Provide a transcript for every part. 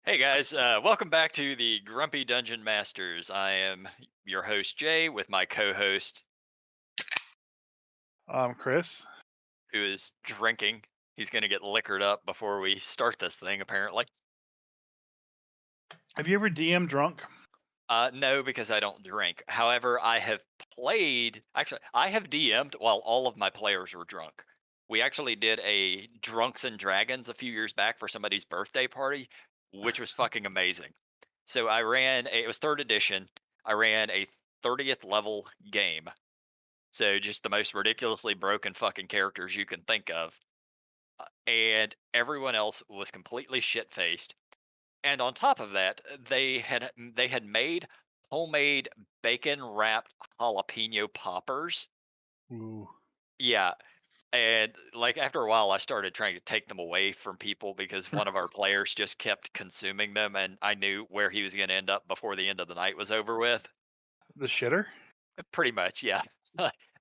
Hey guys, welcome back to the Grumpy Dungeon Masters. I am your host Jay with my co-host Chris, who is drinking. He's going to get liquored up before we start this thing, apparently. have you ever DM drunk? No, because I don't drink. However, I have played. Actually, I have DM'd while all of my players were drunk. We actually did a Drunks and Dragons a few years back for somebody's birthday party, which was fucking amazing. So it was third edition. I ran a 30th level game. So just the most ridiculously broken fucking characters you can think of. And everyone else was completely shit faced. And on top of that, they had made homemade bacon wrapped jalapeno poppers. Ooh, Yeah. And like after a while I started trying to take them away from people because one of our players just kept consuming them and I knew where he was going to end up before the end of the night was over with. the shitter? Pretty much, yeah.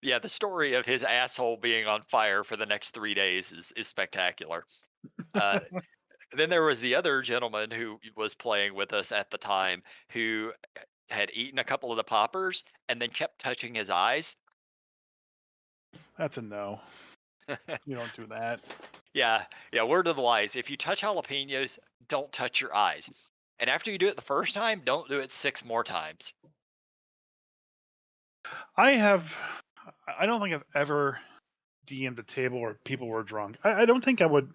Yeah, the story of his asshole being on fire for the next 3 days is spectacular. Uh, then there was the other gentleman who was playing with us at the time who had eaten a couple of the poppers and then kept touching his eyes. That's a no. You don't do that. Yeah, yeah, word of the wise, if you touch jalapenos, don't touch your eyes. And after you do it the first time, don't do it 6 more times. I have. I don't think I've ever DM'd a table where people were drunk. I don't think I would.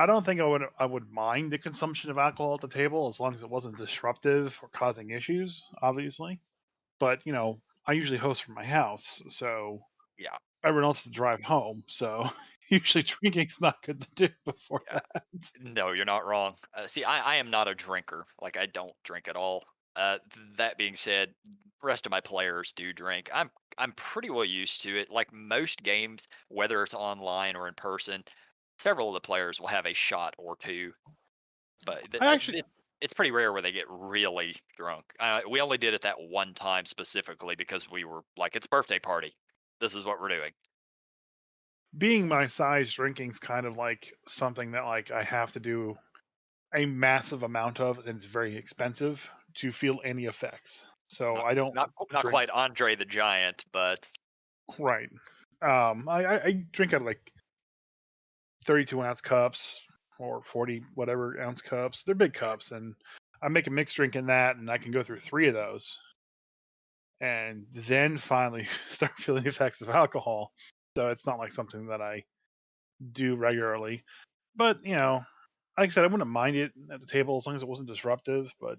I don't think I would mind the consumption of alcohol at the table as long as it wasn't disruptive or causing issues. Obviously, but I usually host from my house, so Yeah, everyone else to drive home. So usually drinking's not good to do before yeah. that. No, you're not wrong. See, I am not a drinker. Like, I don't drink at all. That being said, rest of my players do drink. I'm pretty well used to it. Like most games, whether it's online or in person, several of the players will have a shot or two. But I actually it's pretty rare where they get really drunk. We only did it that one time specifically because we were like, it's a birthday party. This is what we're doing. being my size, drinking's kind of like something that like I have to do a massive amount of, and it's very expensive to feel any effects. So Not I don't not drink quite Andre the Giant, but right. I drink out of like 32-ounce cups or 40 whatever ounce cups. They're big cups, and I make a mixed drink in that, and I can go through three of those, and then finally start feeling the effects of alcohol. So it's not like something that I do regularly. But like I said, I wouldn't mind it at the table as long as it wasn't disruptive. But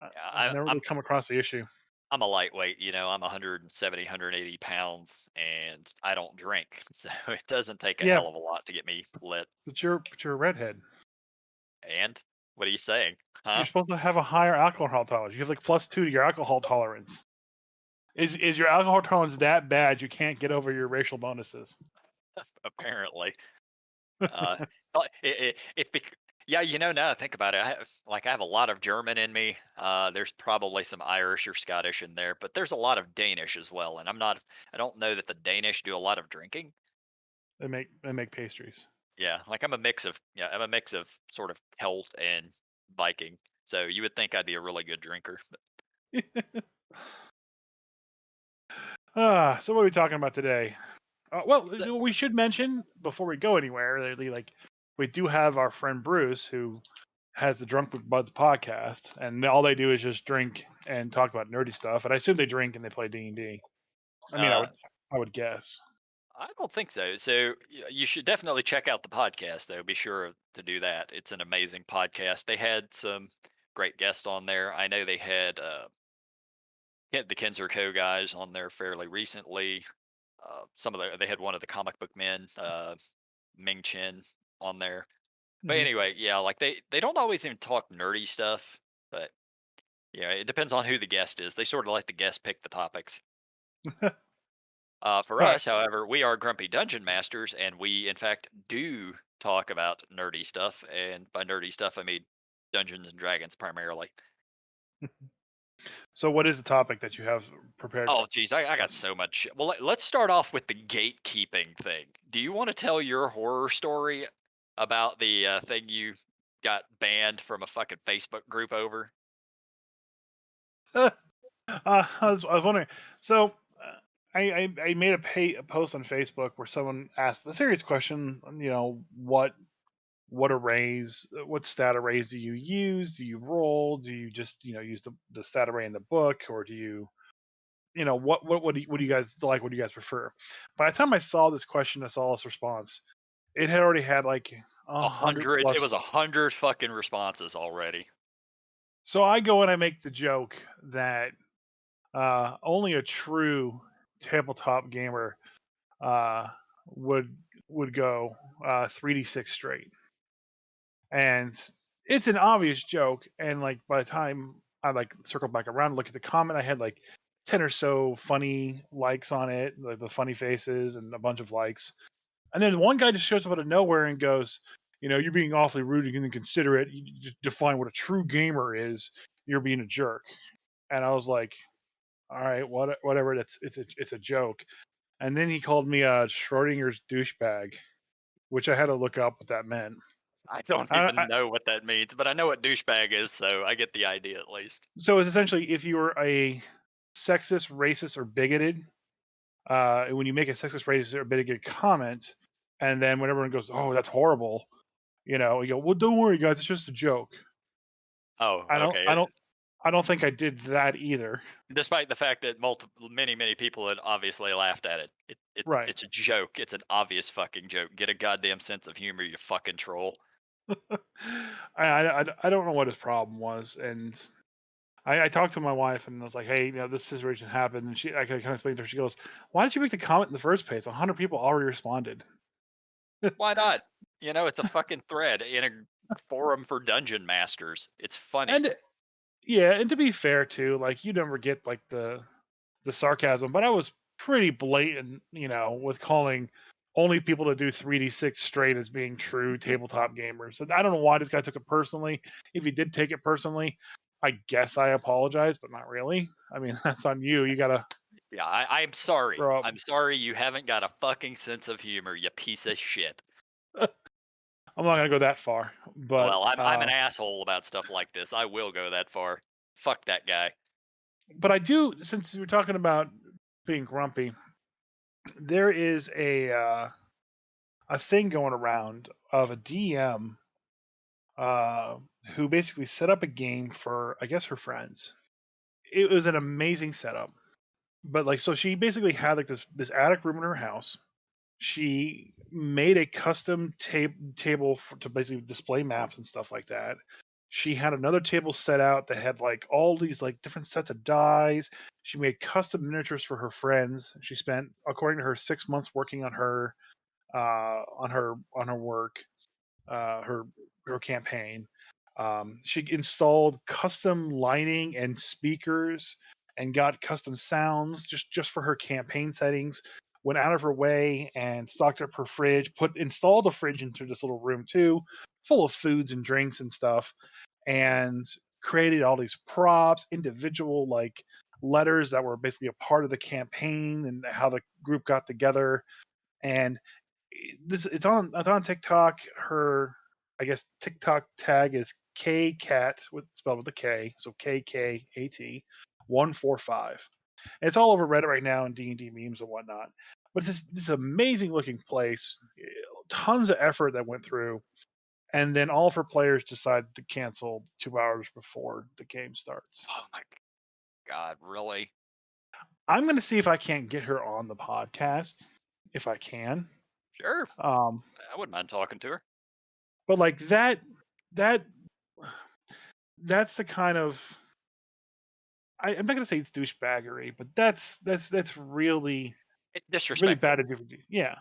yeah, I've never really come across the issue. I'm a lightweight, I'm 170, 180 pounds, and I don't drink. So it doesn't take a Yeah, hell of a lot to get me lit. but you're a redhead. And what are you saying? You're Huh? supposed to have a higher alcohol tolerance. You have like +2 to your alcohol tolerance. Is your alcohol tolerance that bad you can't get over your racial bonuses? Apparently. Uh, yeah, now that I think about it, I have a lot of German in me. There's probably some Irish or Scottish in there, but there's a lot of Danish as well. And I don't know that the Danish do a lot of drinking. They make pastries. Yeah, like I'm a mix of sort of Celt and Viking. So you would think I'd be a really good drinker. So what are we talking about today? Well, But we should mention before we go anywhere, like we do have our friend Bruce who has the Drunk with Buds podcast, and all they do is just drink and talk about nerdy stuff. And I assume they drink and they play D&D. I mean, I uh, would I would guess. I don't think so. So you should definitely check out the podcast, though. Be sure to do that. It's an amazing podcast. They had some great guests on there. I know they had the Kenzer Co guys on there fairly recently. They had one of the comic book men, Ming Chen, on there. But Mhm. anyway, yeah, like they don't always even talk nerdy stuff, but yeah, it depends on who the guest is. They sort of let the guest pick the topics. For All right. us, however, we are Grumpy Dungeon Masters, and we, in fact, do talk about nerdy stuff. And by nerdy stuff, I mean Dungeons and Dragons primarily. So what is the topic that you have prepared for Oh, geez, I got us? so much shit. Well, let's start off with the gatekeeping thing. Do you want to tell your horror story about the thing you? got banned from a fucking Facebook group over. I was wondering. So I made a post on Facebook where someone asked the serious question. What arrays, what stat arrays do you use? Do you roll? Do you just use the stat array in the book, or do you what do you guys like? What do you guys prefer? By the time I saw this question, I saw this response. It had already had like a A hundred hundred. It plus. was 100 fucking responses already. So I go and I make the joke that only a true tabletop gamer uh, would would go 3d6 straight, and it's an obvious joke. And like by the time I like circle back around, and look at the comment, I had like 10 or so funny likes on it, like the funny faces and a bunch of likes. And then one guy just shows up out of nowhere and goes, "You're being awfully rude and inconsiderate. You just define what a true gamer is. You're being a jerk." And I was like, "All right, whatever. It's a joke." And then he called me a Schrodinger's douchebag, which I had to look up what that meant. I don't I, even know what that means, but I know what douchebag is, so I get the idea at least. so it's essentially if you were a sexist, racist, or bigoted, when you make a sexist, racist, or bigoted comment, and then when everyone goes, "Oh, that's horrible," you go, "Well, don't worry, guys, it's just a joke." Oh, I don't, I okay. don't, I don't think I did that either. Despite the fact that many people had obviously laughed at it, Right. it's a joke. It's an obvious fucking joke. Get a goddamn sense of humor, you fucking troll. I don't know what his problem was, and I talked to my wife and I was like, "Hey, this situation happened," and I kind of explained to her. She goes, "Why did you make the comment in the first place? 100 people already responded." Why not? It's a fucking thread in a forum for dungeon masters. It's funny. And yeah, and to be fair too, like you never get like the sarcasm, but I was pretty blatant, with calling only people to do 3d6 straight as being true tabletop gamers. So I don't know why this guy took it personally. If he did take it personally, I guess I apologize, but not really. I mean, that's on you. You gotta Yeah, I'm sorry. grow up. I'm sorry you haven't got a fucking sense of humor, you piece of shit. I'm not gonna go that far, but Well, I'm an asshole about stuff like this. I will go that far. Fuck that guy. I do. Since we're talking about being grumpy, there is a thing going around of a DM uh, who basically set up a game for, I guess, her friends. It was an amazing setup, but like, so she basically had like this attic room in her house. She made a custom table to basically display maps and stuff like that. She had another table set out that had like all these like different sets of dies. She made custom miniatures for her friends. She spent, according to her, 6 months working on her work, her campaign. She installed custom lighting and speakers and got custom sounds just for her campaign settings. Went out of her way and stocked up her fridge. Installed a fridge into this little room too, full of foods and drinks and stuff, and created all these props, individual like letters that were basically a part of the campaign and how the group got together. And it's on TikTok. Her, I guess, TikTok tag is KCat with spelled with a K, so KKAT 145. And it's all over Reddit right now and D&D memes and whatnot. But it's this amazing looking place, tons of effort that went through, and then all of her players decided to cancel 2 hours before the game starts. Oh my god, really? I'm going to see if I can't get her on the podcast, if I can. Sure. Um, I wouldn't mind talking to her. but like that that's the kind of I'm not gonna say it's douchebaggery, but that's really It's really disrespectful. bad to do. Yeah.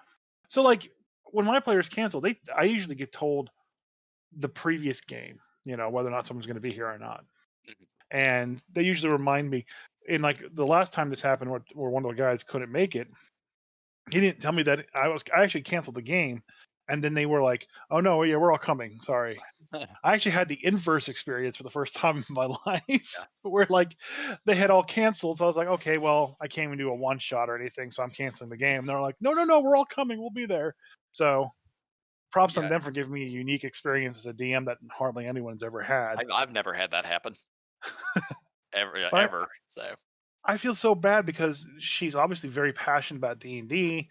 So like when my players cancel, I usually get told the previous game, whether or not someone's gonna be here or not, Mhm. and they usually remind me. In like the last time this happened, where one of the guys couldn't make it, he didn't tell me that I actually canceled the game, and then they were like, "Oh no, yeah, we're all coming. Sorry." I actually had the inverse experience for the first time in my life Yeah. where like they had all canceled. So I was like, okay, well, I can't even do a one shot or anything, so I'm canceling the game. And they're like, no, no, no, we're all coming, we'll be there. So props on Yeah, them for giving me a unique experience as a DM that hardly anyone's ever had. I've never had that happen ever, But ever. So I feel so bad because she's obviously very passionate about D&D,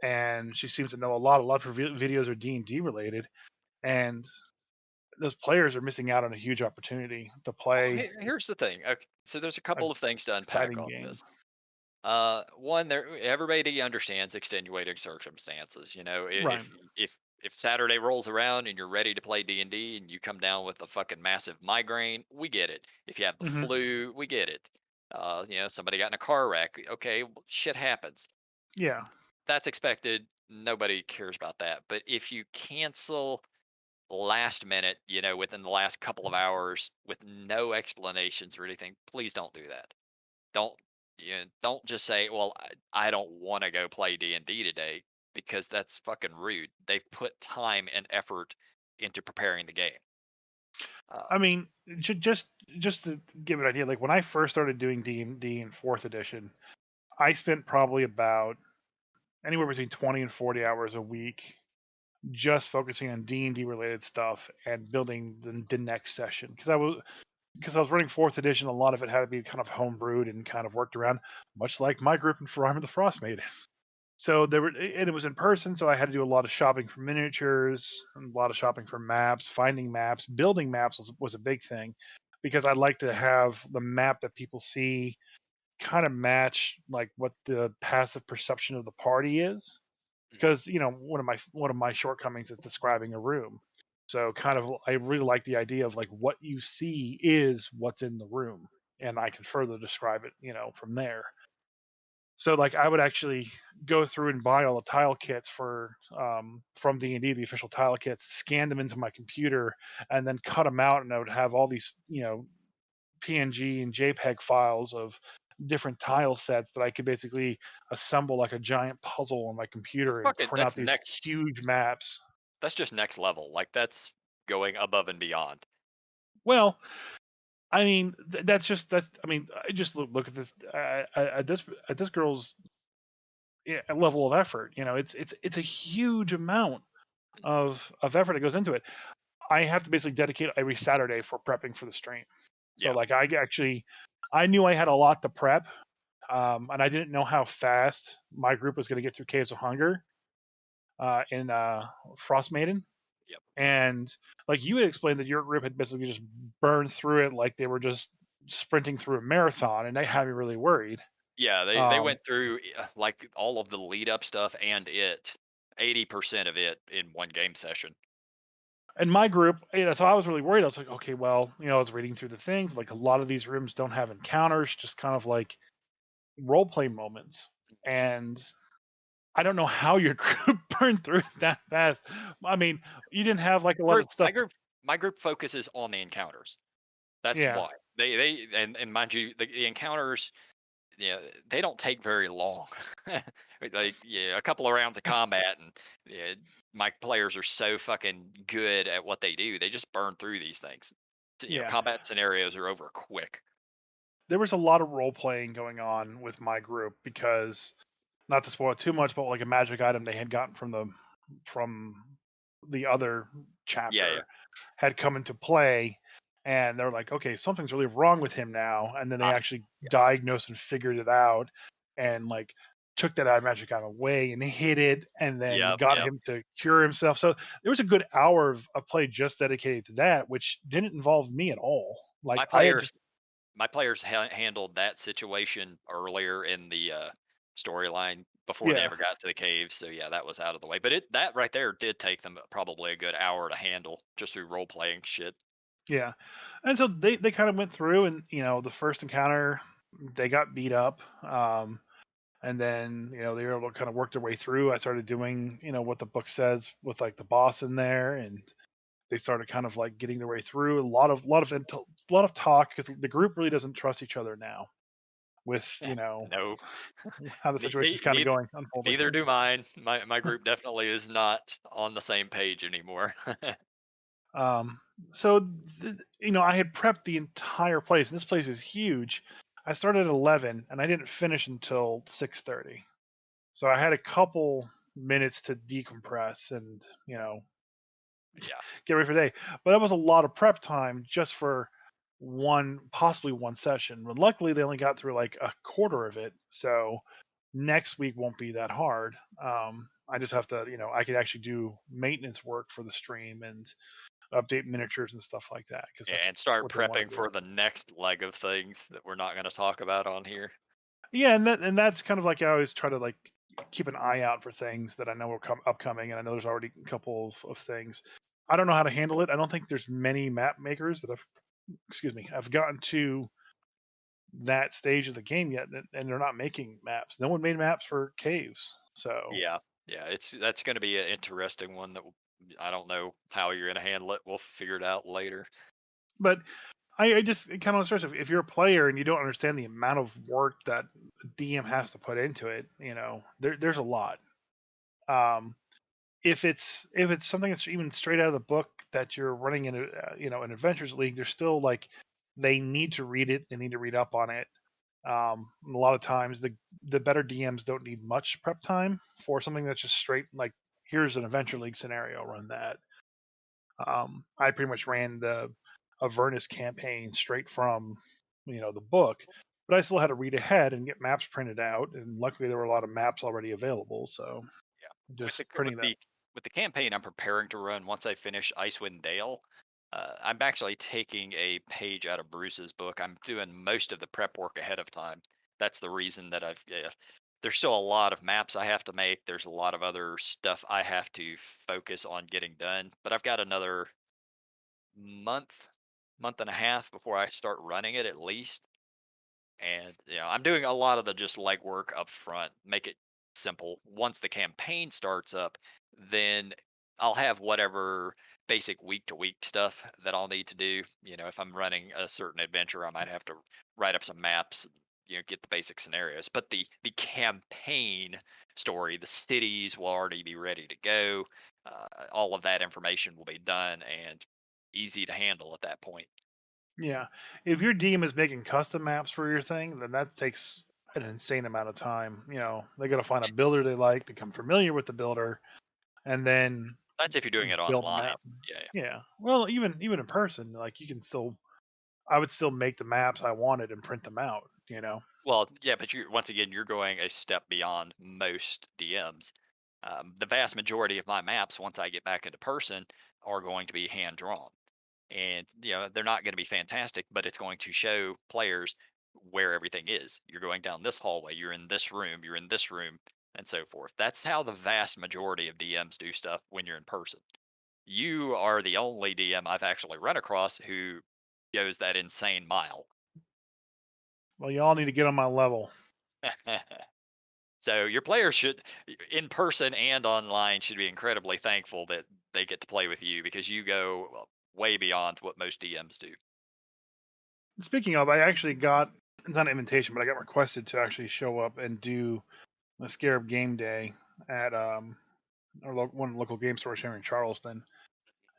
and she seems to know a lot of her videos are D&D related, and those players are missing out on a huge opportunity to well, play here's the thing. Okay, so there's a an couple of things to unpack exciting on game. this. One, there everybody understands extenuating circumstances. You know, Right. if Saturday rolls around and you're ready to play D&D and you come down with a fucking massive migraine, we get it. If you have the Mhm. flu, we get it. Somebody got in a car wreck. Okay, shit happens. Yeah. That's expected. Nobody cares about that. But if you cancel last minute, within the last couple of hours with no explanations or anything, please don't do that. Don't don't just say, "Well, I don't want to go play D&D today," because that's fucking rude. They've put time and effort into preparing the game. I Um, mean, just to give an idea, like when I first started doing D&D in 4th edition, I spent probably about anywhere between 20 and 40 hours a week just focusing on D&D related stuff and building the next session because I was running 4th edition. A lot of it had to be kind of homebrewed and kind of worked around, much like my group in For Arm of the Frostmaiden. So there were, and it was in person, so I had to do a lot of shopping for miniatures, and a lot of shopping for maps, finding maps, building maps was a big thing, because I'd like to have the map that people see kind of match like what the passive perception of the party is. mhm, Because one of my shortcomings is describing a room. So kind of I really like the idea of like what you see is what's in the room, and I can further describe it, from there. So, like, I would actually go through and buy all the tile kits from D&D, the official tile kits, scan them into my computer, and then cut them out, and I would have all these, PNG and JPEG files of different tile sets that I could basically assemble like a giant puzzle on my that's computer and fucking print out that's these next. huge maps. That's just next level. Like that's going above and beyond. Well, I mean, that's I mean, I just look at this at this girl's level of effort. It's a huge amount of effort that goes into it. I have to basically dedicate every Saturday for prepping for the stream. So Yeah, like I knew I had a lot to prep, and I didn't know how fast my group was going to get through Caves of Hunger in Frostmaiden. yep. And like you had explained that your group had basically just burned through it like they were just sprinting through a marathon, and that had me really worried. Yeah, they Um, went through like all of the lead up stuff and 80% of it in one game session. and my group, so I was really worried. I was like, okay, well, I was reading through the things. Like a lot of these rooms don't have encounters, just kind of like role play moments. And I don't know how your group burned through it that fast. I mean, you didn't have like a lot Group of my stuff. group focuses on the encounters. That's Yeah, why. And mind you, the encounters, they don't take very long. Like, yeah, a couple of rounds of combat and yeah, my players are so fucking good at what they do. They just burn through these things. So, yeah. combat scenarios are over quick. There was a lot of role playing going on with my group because, not to spoil it too much, but like a magic item they had gotten from the other Yeah, yeah. chapter had come into play, and they're like, okay, something's really wrong with him now. And then they Uh, actually diagnosed and figured it out, and like took that magic item away and hid it, and then yep, got yep. him to cure himself. So there was a good hour of play just dedicated to that, which didn't involve me at all. My Like I had players just my players handled that situation earlier in the storyline before they yeah. ever got to the caves. So yeah, that was out of the way. But that right there did take them probably a good hour to handle just through role playing shit. Yeah, and so they kind of went through, and the first encounter they got beat up, and then they were able to kind of work their way through. I started doing what the book says with like the boss in there, and they started kind of like getting their way through. A lot of talk because the group really doesn't trust each other now with No, how the situation is kind of neither going unfolding. neither do mine. My group definitely is not on the same page anymore. Um, so I had prepped the entire place, and this place is huge. I started at 11, and I didn't finish until 6:30. So I had a couple minutes to decompress and Yeah. get ready for the day. But that was a lot of prep time just for possibly one session. But luckily, they only got through like a quarter of it, so next week won't be that hard. I just have to, I could actually do maintenance work for the stream and update miniatures and stuff like that because that's And start what they want prepping to do. for the next leg of things that we're not going to talk about on here. Yeah, and that's kind of like I always try to like keep an eye out for things that I know are upcoming, and I know there's already a couple of things. I don't know how to handle it. I don't think there's many map makers that I've gotten to that stage of the game yet, and they're not making maps. No one made maps for caves, so. Yeah. Yeah, that's going to be an interesting one that I don't know how you're going to handle it. We'll figure it out later. But I just kind of stress if you're a player and you don't understand the amount of work that DM has to put into it, there's a lot. Um, if it's something that's even straight out of the book that you're running in an adventures league, there's still like they need to read it, they need to read up on it. A lot of times the better DMs don't need much prep time for something that's just straight like here's an adventure league scenario, run that. I pretty much ran the Avernus campaign straight from the book, but I still had to read ahead and get maps printed out, and luckily there were a lot of maps already available, so Yeah. With the just with printing that. the with the campaign I'm preparing to run once I finish Icewind Dale, I'm actually taking a page out of Bruce's book. I'm doing most of the prep work ahead of time. That's the reason that I've yeah, there's still a lot of maps I have to make. There's a lot of other stuff I have to focus on getting done. But I've got another month, month and a half before I start running it at least. And I'm doing a lot of the just legwork up front, make it simple. Once the campaign starts up, then I'll have whatever basic week to week stuff that I'll need to do. If I'm running a certain adventure, I might have to write up some maps, get the basic scenarios. But the campaign story, the cities will already be ready to go. All of that information will be done and easy to handle at that point. Yeah, if your DM is making custom maps for your thing, then that takes an insane amount of time. They got to find a builder they like, become familiar with the builder, and then That's if you're doing it build a online. map. Yeah. Yeah, well, even in person, like you can still, I would still make the maps I wanted and print them out. Well, yeah, but you once again, you're going a step beyond most DMs. The vast majority of my maps, once I get back into person, are going to be hand drawn, and they're not going to be fantastic, but it's going to show players where everything is. You're going down this hallway. You're in this room. You're in this room, and so forth. That's how the vast majority of DMs do stuff when you're in person. You are the only DM I've actually run across who goes that insane mile. Well, y'all need to get on my level. So your players should, in person and online, should be incredibly thankful that they get to play with you because you go way beyond what most DMs do. Speaking of, I actually got it's not an invitation, but I got requested to actually show up and do the Scarab Game Day at one local game store here in Charleston,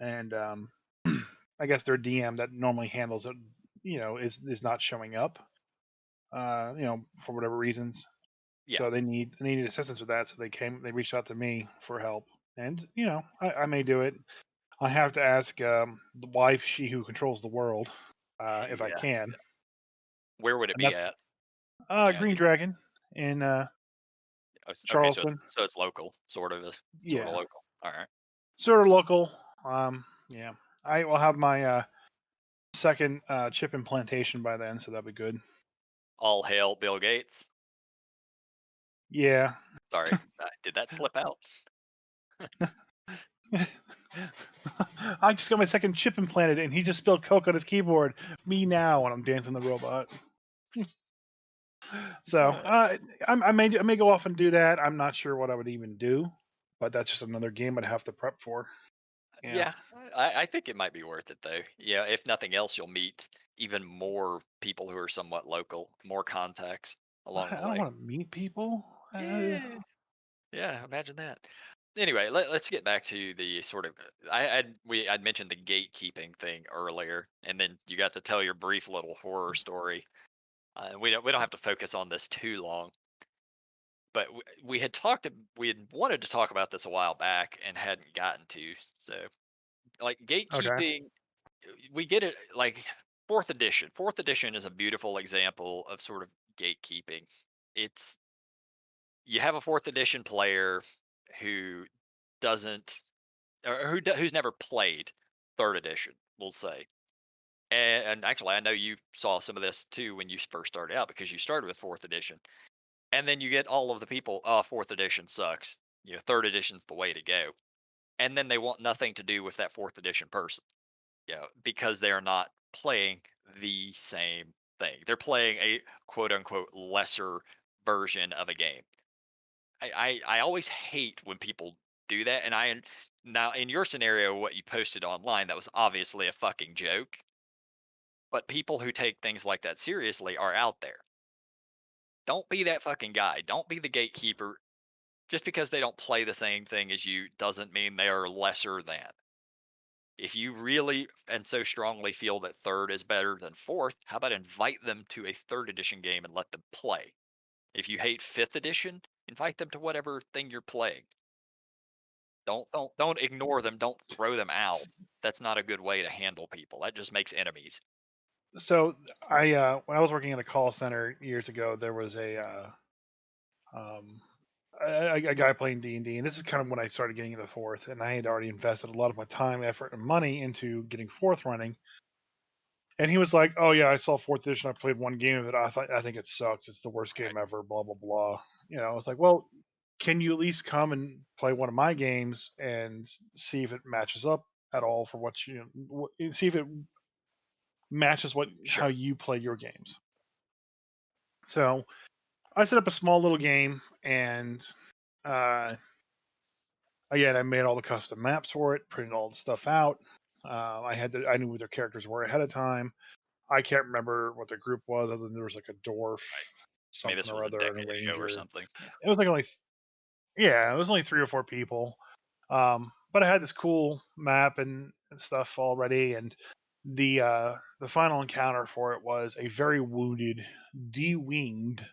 and I guess their DM that normally handles it, is not showing up, for whatever reasons. Yeah, So they needed assistance with that. So they reached out to me for help, and I may do it. I have to ask the wife, she who controls the world, if I yeah. can, Where would it and be that's at? Any Green idea? Dragon in Okay, so it's Charleston. so it's local, sort of Yeah, local. All right. sort of local. Yeah, I will have my second chip implantation by then, so that'll be good. All hail Bill Gates. Yeah. Sorry, did that slip out? I just got my second chip implanted, and he just spilled Coke on his keyboard. Me now, when I'm dancing the robot. So I may go off and do that. I'm not sure what I would even do, but that's just another game I'd have to prep for. Yeah, Yeah, I think it might be worth it though. Yeah, if nothing else, you'll meet even more people who are somewhat local, more contacts along I the don't way. want to meet people. Yeah. Yeah, imagine that. Anyway, let's get back to the sort of I'd mentioned the gatekeeping thing earlier, and then you got to tell your brief little horror story. We don't have to focus on this too long, but we had wanted to talk about this a while back and hadn't gotten to. So Like Okay. gatekeeping, we get it. Like fourth edition. Fourth edition is a beautiful example of sort of gatekeeping. It's you have a fourth edition player who doesn't or who's never played third edition, we'll say. And actually, I know you saw some of this too when you first started out because you started with fourth edition, and then you get all of the people, "Oh, fourth edition sucks. Third edition's the way to go," and then they want nothing to do with that fourth edition person, because they are not playing the same thing. They're playing a quote unquote lesser version of a game. I always hate when people do that, and now in your scenario, what you posted online, that was obviously a fucking joke. But people who take things like that seriously are out there. Don't be that fucking guy. Don't be the gatekeeper. Just because they don't play the same thing as you doesn't mean they are lesser than. If you really and so strongly feel that third is better than fourth, how about invite them to a third edition game and let them play? If you hate fifth edition, invite them to whatever thing you're playing. Don't ignore them. Don't throw them out. That's not a good way to handle people. That just makes enemies. So I when I was working in a call center years ago, there was um, a guy playing D&D, and this is kind of when I started getting into fourth, and I had already invested a lot of my time, effort, and money into getting fourth running. And he was like, "Oh yeah, I saw fourth edition. I played one game of it. I think it sucks. It's the worst Right. game ever. Blah blah blah." I was like, "Well, can you at least come and play one of my games and see if it matches up at all for what see if it matches what how Sure. you play your games?" So I set up a small little game, and uh, again, I made all the custom maps for it, printed all the stuff out. I knew who their characters were ahead of time. I can't remember what the group was, other than there was like a dwarf, Right. I mean, something this or was a other, and a decade ago or ranger. something. Yeah. It was like only yeah, it was only 3 or 4 people. But I had this cool map and stuff already, and the final encounter for it was a very wounded, de-winged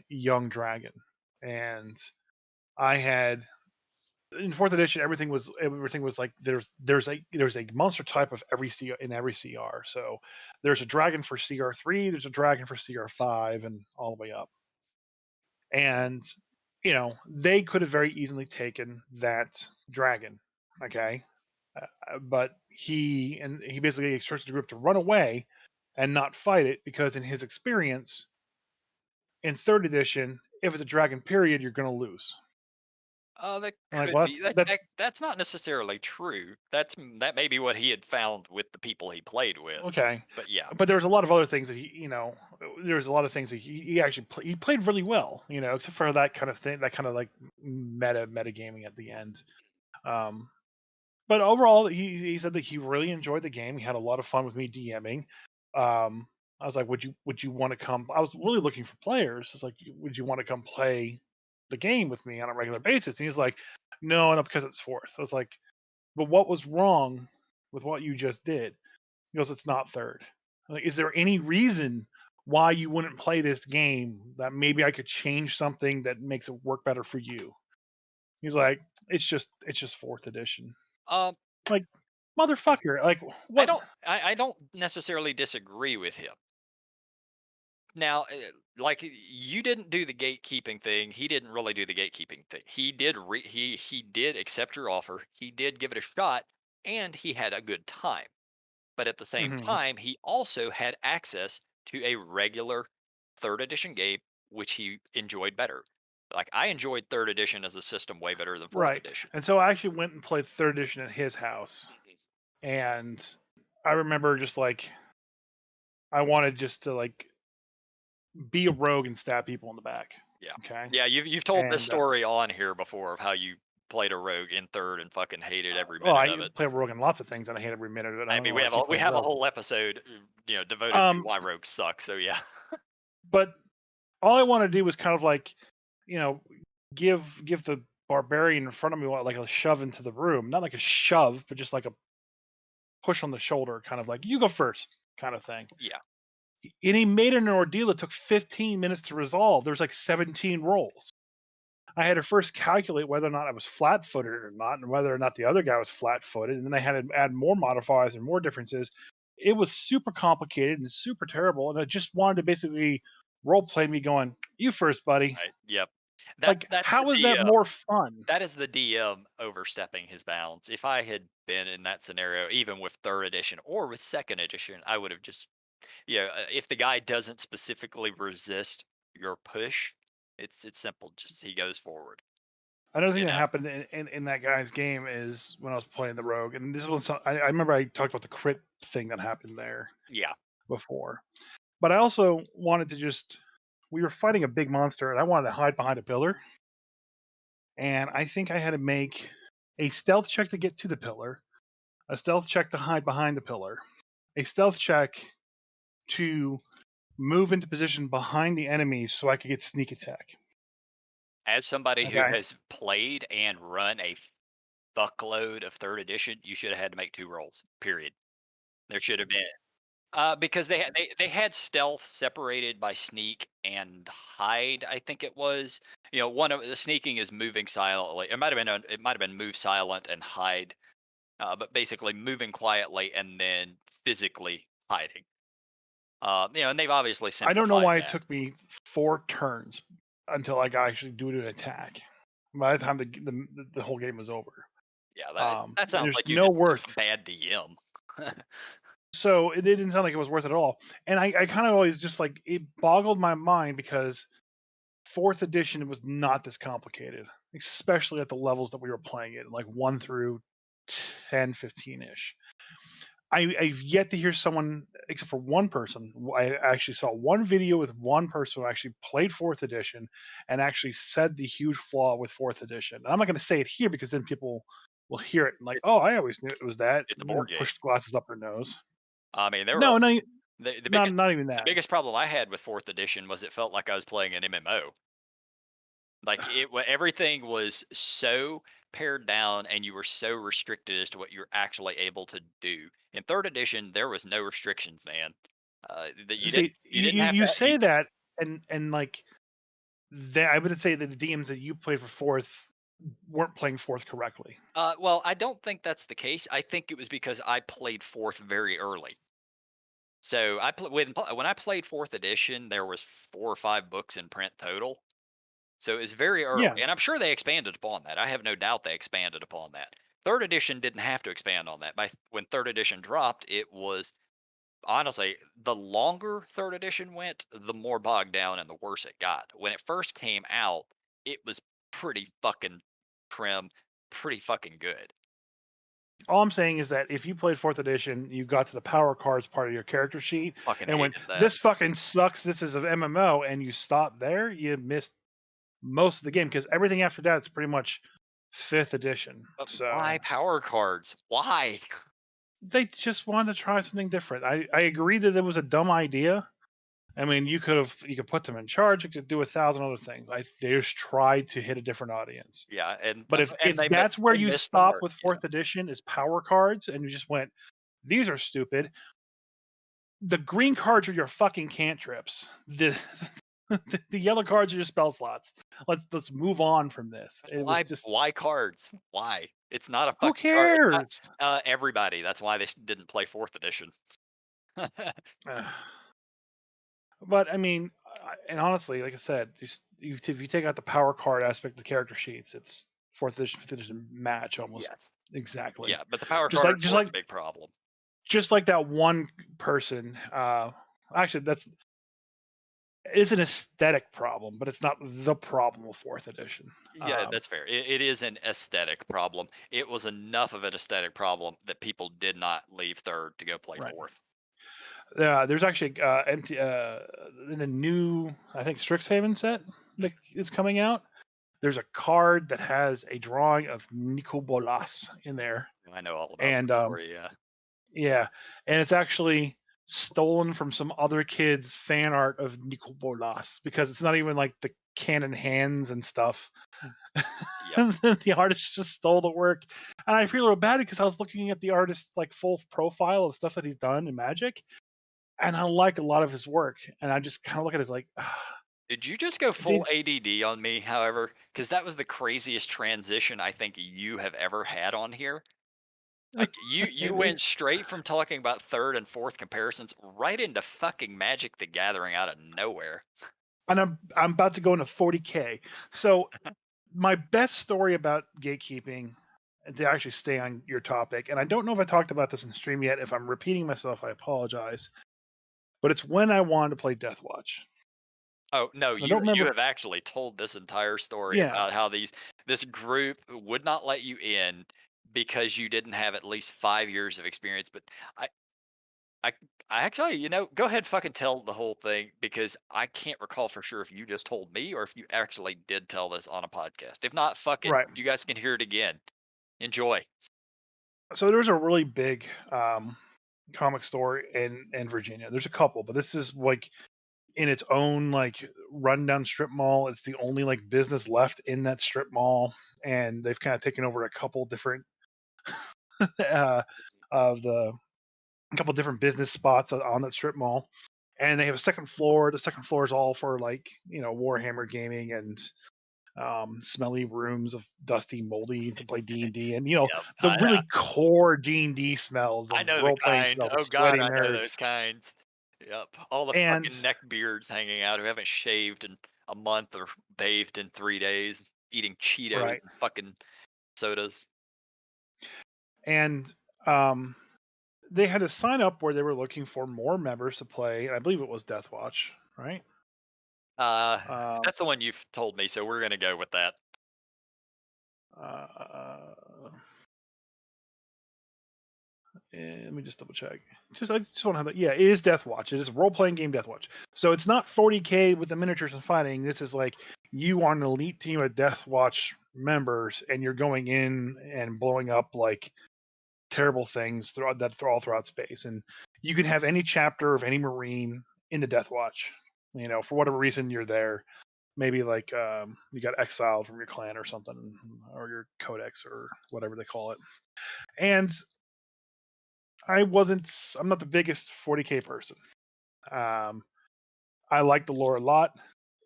young dragon, and I had in fourth edition everything was like there's a monster type of every CR in every CR. So there's a dragon for CR3, there's a dragon for CR5, and all the way up. And they could have very easily taken that dragon, okay? But he basically instructed the group to run away and not fight it because in his experience in third edition, if it's a dragon period, you're going to lose. That I'm like, could well, be that's not necessarily true. That may be what he had found with the people he played with. okay. But yeah, But there was a lot of other things that there was a lot of things that he actually he played really well, except for that kind of thing, that kind of like meta gaming at the end. Um, but overall, he said that he really enjoyed the game. He had a lot of fun with me DMing. I was like, would you want to come? I was really looking for players. It's like, would you want to come play the game with me on a regular basis? And he's like, no, no, because it's fourth. I was like, but what was wrong with what you just did? He goes, it's not third. I'm like, is there any reason why you wouldn't play this game that maybe I could change something that makes it work better for you? He's like, it's just fourth edition. um, Like, motherfucker, like I what? don't I don't necessarily disagree with him. Now, like you didn't do the gatekeeping thing. He didn't really do the gatekeeping thing. He did accept your offer. He did give it a shot, and he had a good time. But at the same Mhm. time, he also had access to a regular third edition game, which he enjoyed better. Like I enjoyed third edition as a system way better than fourth Right. edition. And so I actually went and played third edition at his house, Mhm. and I remember just like I wanted just to like be a rogue and stab people in the back. Yeah, Okay. yeah. You've told this And story on here before of how you played a rogue in third and fucking hated every well, minute I of it. play rogue in lots of things, and I hate every minute of it. I I don't know mean, why I keep we playing have a rogue. whole episode, devoted to Um, why rogues suck. So yeah, but all I want to do was kind of like, you know, give the barbarian in front of me like a shove into the room, not like a shove, but just like a push on the shoulder, kind of like you go first, kind of thing. yeah. And he made it an ordeal that took 15 minutes to resolve. There's like 17 rolls. I had to first calculate whether or not I was flat-footed or not, and whether or not the other guy was flat-footed, and then I had to add more modifiers and more differences. It was super complicated and super terrible, and I just wanted to basically role play me going, "You first, buddy." Right. Yep. Like, That's the how is that DM. more fun? That is the DM overstepping his bounds. If I had been in that scenario, even with third edition or with second edition, I would have just, if the guy doesn't specifically resist your push, it's simple. Just he goes forward. Another thing You that know. happened in that guy's game is when I was playing the rogue, and this was I remember I talked about the crit thing that happened there Yeah. before, but I also wanted to just we were fighting a big monster, and I wanted to hide behind a pillar, and I think I had to make a stealth check to get to the pillar, a stealth check to hide behind the pillar, a stealth check to move into position behind the enemies so I could get sneak attack. As somebody who Okay. has played and run a fuckload of third edition, you should have had to make 2 rolls. Period. There should have been. Because they had stealth separated by sneak and hide, I think it was. One of the sneaking is moving silently. It might have been move silent and hide, but basically moving quietly and then physically hiding. And they've obviously I don't know simplified why it that. took me 4 turns until I could actually do an attack. By the time the whole game was over. Yeah, that And sounds there's like you no just it was worth. a bad DM. So it didn't sound like it was worth it at all. And I kind of always just like it boggled my mind because fourth edition was not this complicated, especially at the levels that we were playing it, like 1 through 10, 15 ish. I've yet to hear someone, except for one person. I actually saw one video with one person who actually played fourth edition and actually said the huge flaw with fourth edition. And I'm not going to say it here because then people will hear it and like, It's oh, I always knew it was that, it's a and board game. push glasses up their nose. I mean, there were No, no, the not biggest not even the that. biggest problem I had with fourth edition was it felt like I was playing an MMO. Like everything was so pared down, and you were so restricted as to what you're actually able to do. In third edition, there was no restrictions, man. That See, you you didn't you have you to. say that, and like that, I would say that the DMs that you played for fourth weren't playing fourth correctly. Well, I don't think that's the case. I think it was because I played fourth very early. So when I played fourth edition, there was 4 or 5 books in print total. So it was very Yeah, early, and I'm sure they expanded upon that. I have no doubt they expanded upon that. Third edition didn't have to expand on that. When third edition dropped, it was honestly the longer third edition went, the more bogged down and the worse it got. When it first came out, it was pretty fucking trim, pretty fucking good. all I'm saying is that if you played fourth edition, you got to the power cards part of your character sheet Fucking and went, hated that. "This fucking sucks. This is an MMO," and you stop there, you missed most of the game because everything after that is pretty much fifth edition. But So why power cards? Why? they just wanted to try something different. I agree that it was a dumb idea. I mean, you could put them in charge. You could do 1,000 other things. They just tried to hit a different audience. Yeah, But if they that's where you missed the stop mark. with Yeah. fourth edition is power cards, and you just went, these are stupid. The green cards are your fucking cantrips. The yellow cards are your spell slots. Let's move on from this. It was just Why cards? Why? It's not a who fucking card. It's not cares? everybody. That's why they didn't play fourth edition. But I mean, and honestly, like I said, if you take out the power card aspect of the character sheets, it's fourth edition, fifth edition match almost Yes. exactly. Yeah, but the power Just like cards just were like the big problem. just like that one person. Actually, it's an aesthetic problem, but it's not the problem with fourth edition. Yeah, that's fair. It is an aesthetic problem. It was enough of an aesthetic problem that people did not leave third to go play Right. fourth. There's actually in a new, I think, Strixhaven set that is coming out. There's a card that has a drawing of Nico Bolas in there, I know all about and this story. Yeah. yeah, and it's actually stolen from some other kid's fan art of Nico Bolas because it's not even like the canon hands and stuff. Yep. The artist just stole the work, and I feel a little bad because I was looking at the artist's like full profile of stuff that he's done in Magic, and I like a lot of his work, and I just kind of look at it as like, Did you just go Did full ADD on me, however? Because that was the craziest transition I think you have ever had on here. Like, you it, went straight from talking about 3rd and 4th comparisons right into fucking Magic: The Gathering out of nowhere. and I'm about to go into 40K. So my best story about gatekeeping, and to actually stay on your topic, and I don't know if I talked about this in the stream yet. If I'm repeating myself, I apologize. But it's when I wanted to play Death Watch. Oh, no, I don't you remember. have actually told this entire story Yeah, about how this group would not let you in because you didn't have at least 5 years of experience, but I I I actually, go ahead fucking tell the whole thing because I can't recall for sure if you just told me or if you actually did tell this on a podcast. If not, fuck it. right. You guys can hear it again. Enjoy. So there was a really big comic store in Virginia. There's a couple, but this is like in its own like rundown strip mall. It's the only like business left in that strip mall, and they've kind of taken over a couple different uh, of the a couple different business spots on that strip mall. And they have a second floor. The second floor is all for like Warhammer gaming and smelly rooms of dusty, moldy to play D&D, and Yep. the really core D&D smells, the I know the role playing kind. smell, the Oh god, sweaty I know those nerds, kinds. Yep. All the and fucking neck beards hanging out who haven't shaved in a month or bathed in 3 days, eating Cheetos right, and fucking sodas. and they had a sign up where they were looking for more members to play. And I believe it was Death Watch, right? Uh, Um, that's the one you've told me, so we're gonna go with that. uh, and let me just double check. I just want to have that. Yeah, it is Death Watch. It is a role playing game Death Watch. So it's not 40K with the miniatures and fighting. This is like you are an elite team of Death Watch members, and you're going in and blowing up like terrible things all throughout space. And you can have any chapter of any Marine in the Death Watch. For whatever reason you're there. Maybe like you got exiled from your clan or something, or your codex or whatever they call it. And I'm not the biggest 40K person. Um, I like the lore a lot.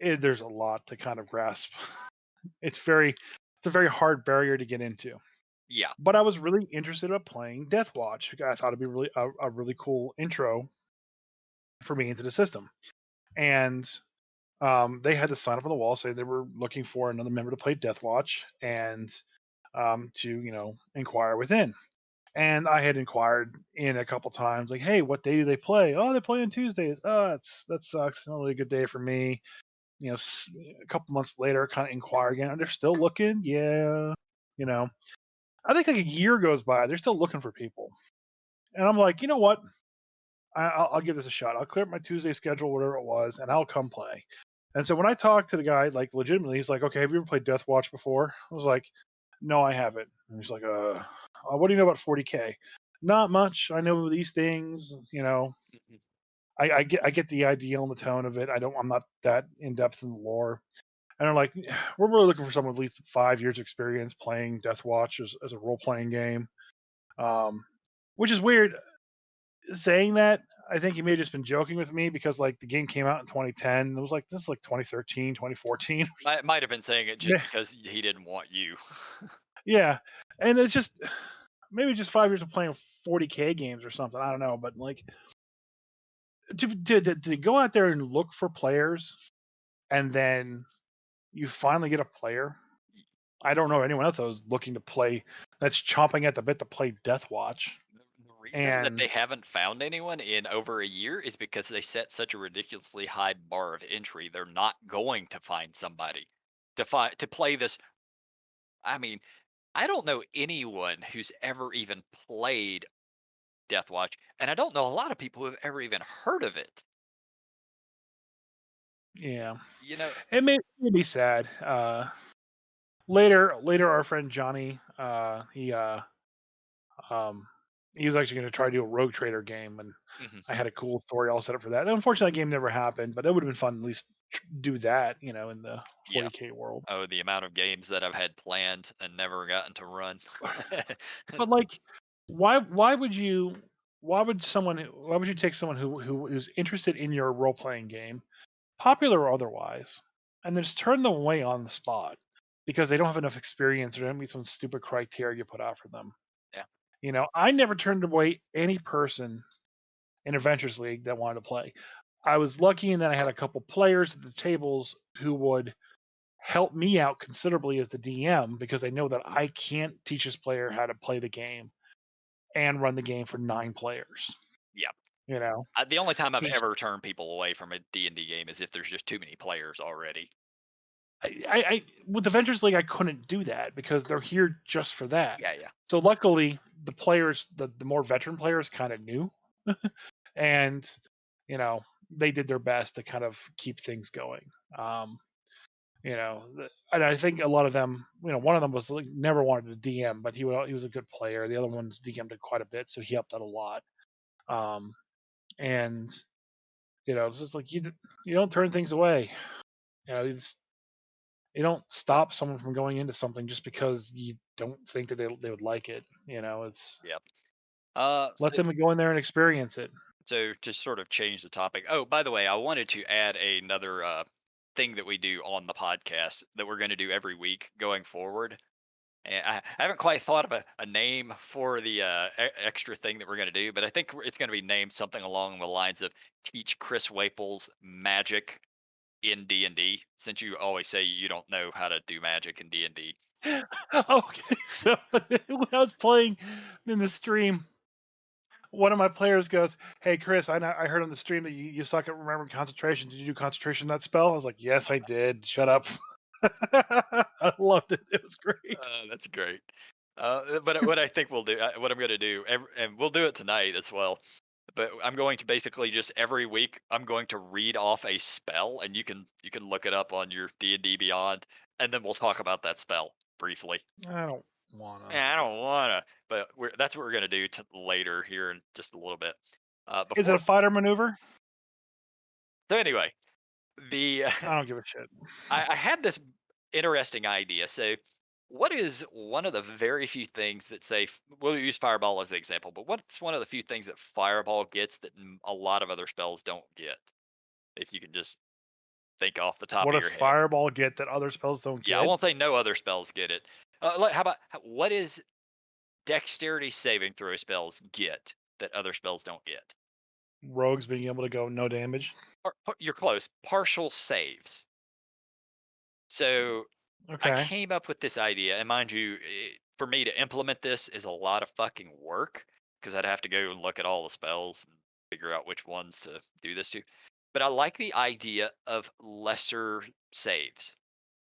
There's a lot to kind of grasp. It's a very hard barrier to get into. Yeah. But I was really interested in playing Death Watch. I thought it'd be really a really cool intro for me into the system. And they had the sign up on the wall saying they were looking for another member to play Death Watch and to inquire within. And I had inquired in a couple times, like, "Hey, what day do they play?" "Oh, they play on Tuesdays." "Oh, that sucks. Not really a good day for me." A couple months later, kind of inquire again. They're still looking. Yeah, you know. I think like a year goes by. They're still looking for people, and I'm like, you know what? I'll give this a shot. I'll clear up my Tuesday schedule, whatever it was, and I'll come play. And so when I talked to the guy, like legitimately, he's like, "Okay, have you ever played Death Watch before?" I was like, "No, I haven't." And he's like, what do you know about 40K?" "Not much. I know these things. Mhm. I get the idea and the tone of it. I'm not that in depth in the lore." And I'm like, "We're really looking for someone with at least 5 years experience playing Death Watch as a role playing game." Um, which is weird saying that. I think he may have just been joking with me because like the game came out in 2010. It was like this is like 2013, 2014. Might have been saying it just because he didn't want you. Yeah, and it's just maybe just 5 years of playing 40K games or something. I don't know, but like to go out there and look for players, and then you finally get a player. I don't know anyone else that was looking to play that's chomping at the bit to play Death Watch. The reason that And they haven't found anyone in over a year is because they set such a ridiculously high bar of entry. They're not going to find somebody to play this. I mean, I don't know anyone who's ever even played Death Watch, and I don't know a lot of people who have ever even heard of it. yeah, You know, it made me sad. Later, our friend Johnny, um, he was actually going to try to do a Rogue Trader game, and mhm, I had a cool story all set up for that. And unfortunately, that game never happened, but that would have been fun to at least do that, in the yeah. 40K world. Oh, the amount of games that I've had planned and never gotten to run. But like, why would why would you take someone who's interested in your role playing game popular or otherwise, and then just turn them away on the spot because they don't have enough experience or don't meet some stupid criteria you put out for them. Yeah. I never turned away any person in Adventures League that wanted to play. I was lucky in that I had a couple players at the tables who would help me out considerably as the DM because I know that I can't teach this player how to play the game and run the game for 9 players, Yeah. you know? The only time I've There's ever turned people away from a D&D game is if there's just too many players already. I with Adventures League, I couldn't do that because they're here just for that. Yeah, yeah. So luckily, the players, the more veteran players kinda knew, and, they did their best to kind of keep things going. And I think a lot of them, one of them was like never wanted to DM, but he was a good player. The other one's DM'd it quite a bit, so he helped out a lot. Um, and it's just like you don't turn things away. You don't stop someone from going into something just because you don't think that they would like it. It's Yep. let them go in there and experience it. So to sort of change the topic. Oh, by the way, I wanted to add another thing that we do on the podcast that we're going to do every week going forward. And I haven't quite thought of a name for the extra thing that we're going to do, but I think it's going to be named something along the lines of "Teach Chris Waples Magic in D&D." Since you always say you don't know how to do magic in D&D. Okay, so when I was playing in the stream, one of my players goes, "Hey Chris, I heard on the stream that you suck at remembering concentration. Did you do concentration that spell?" I was like, "Yes, I did. Shut up." I loved it. It was great. That's great. But what I think we'll do, what I'm going to do, and we'll do it tonight as well. But I'm going to basically just every week I'm going to read off a spell, and you can look it up on your D&D Beyond, and then we'll talk about that spell briefly. I don't wanna. I don't wanna, but that's what we're gonna do later here in just a little bit. Is it a Before fighter maneuver? so anyway, the I don't give a shit. I had this interesting idea. So, what is one of the very few things that say we'll use Fireball as the example, but what's one of the few things that Fireball gets that a lot of other spells don't get? If you can just think off the top What of does your head. fireball get that other spells don't Yeah, I get? won't say no other spells get it. How about what is dexterity saving throw spells get that other spells don't get? Rogues being able to go no damage. You're close. Partial saves. So I Okay. came up with this idea, and mind you, for me to implement this is a lot of fucking work because I'd have to go and look at all the spells and figure out which ones to do this to. But I like the idea of lesser saves.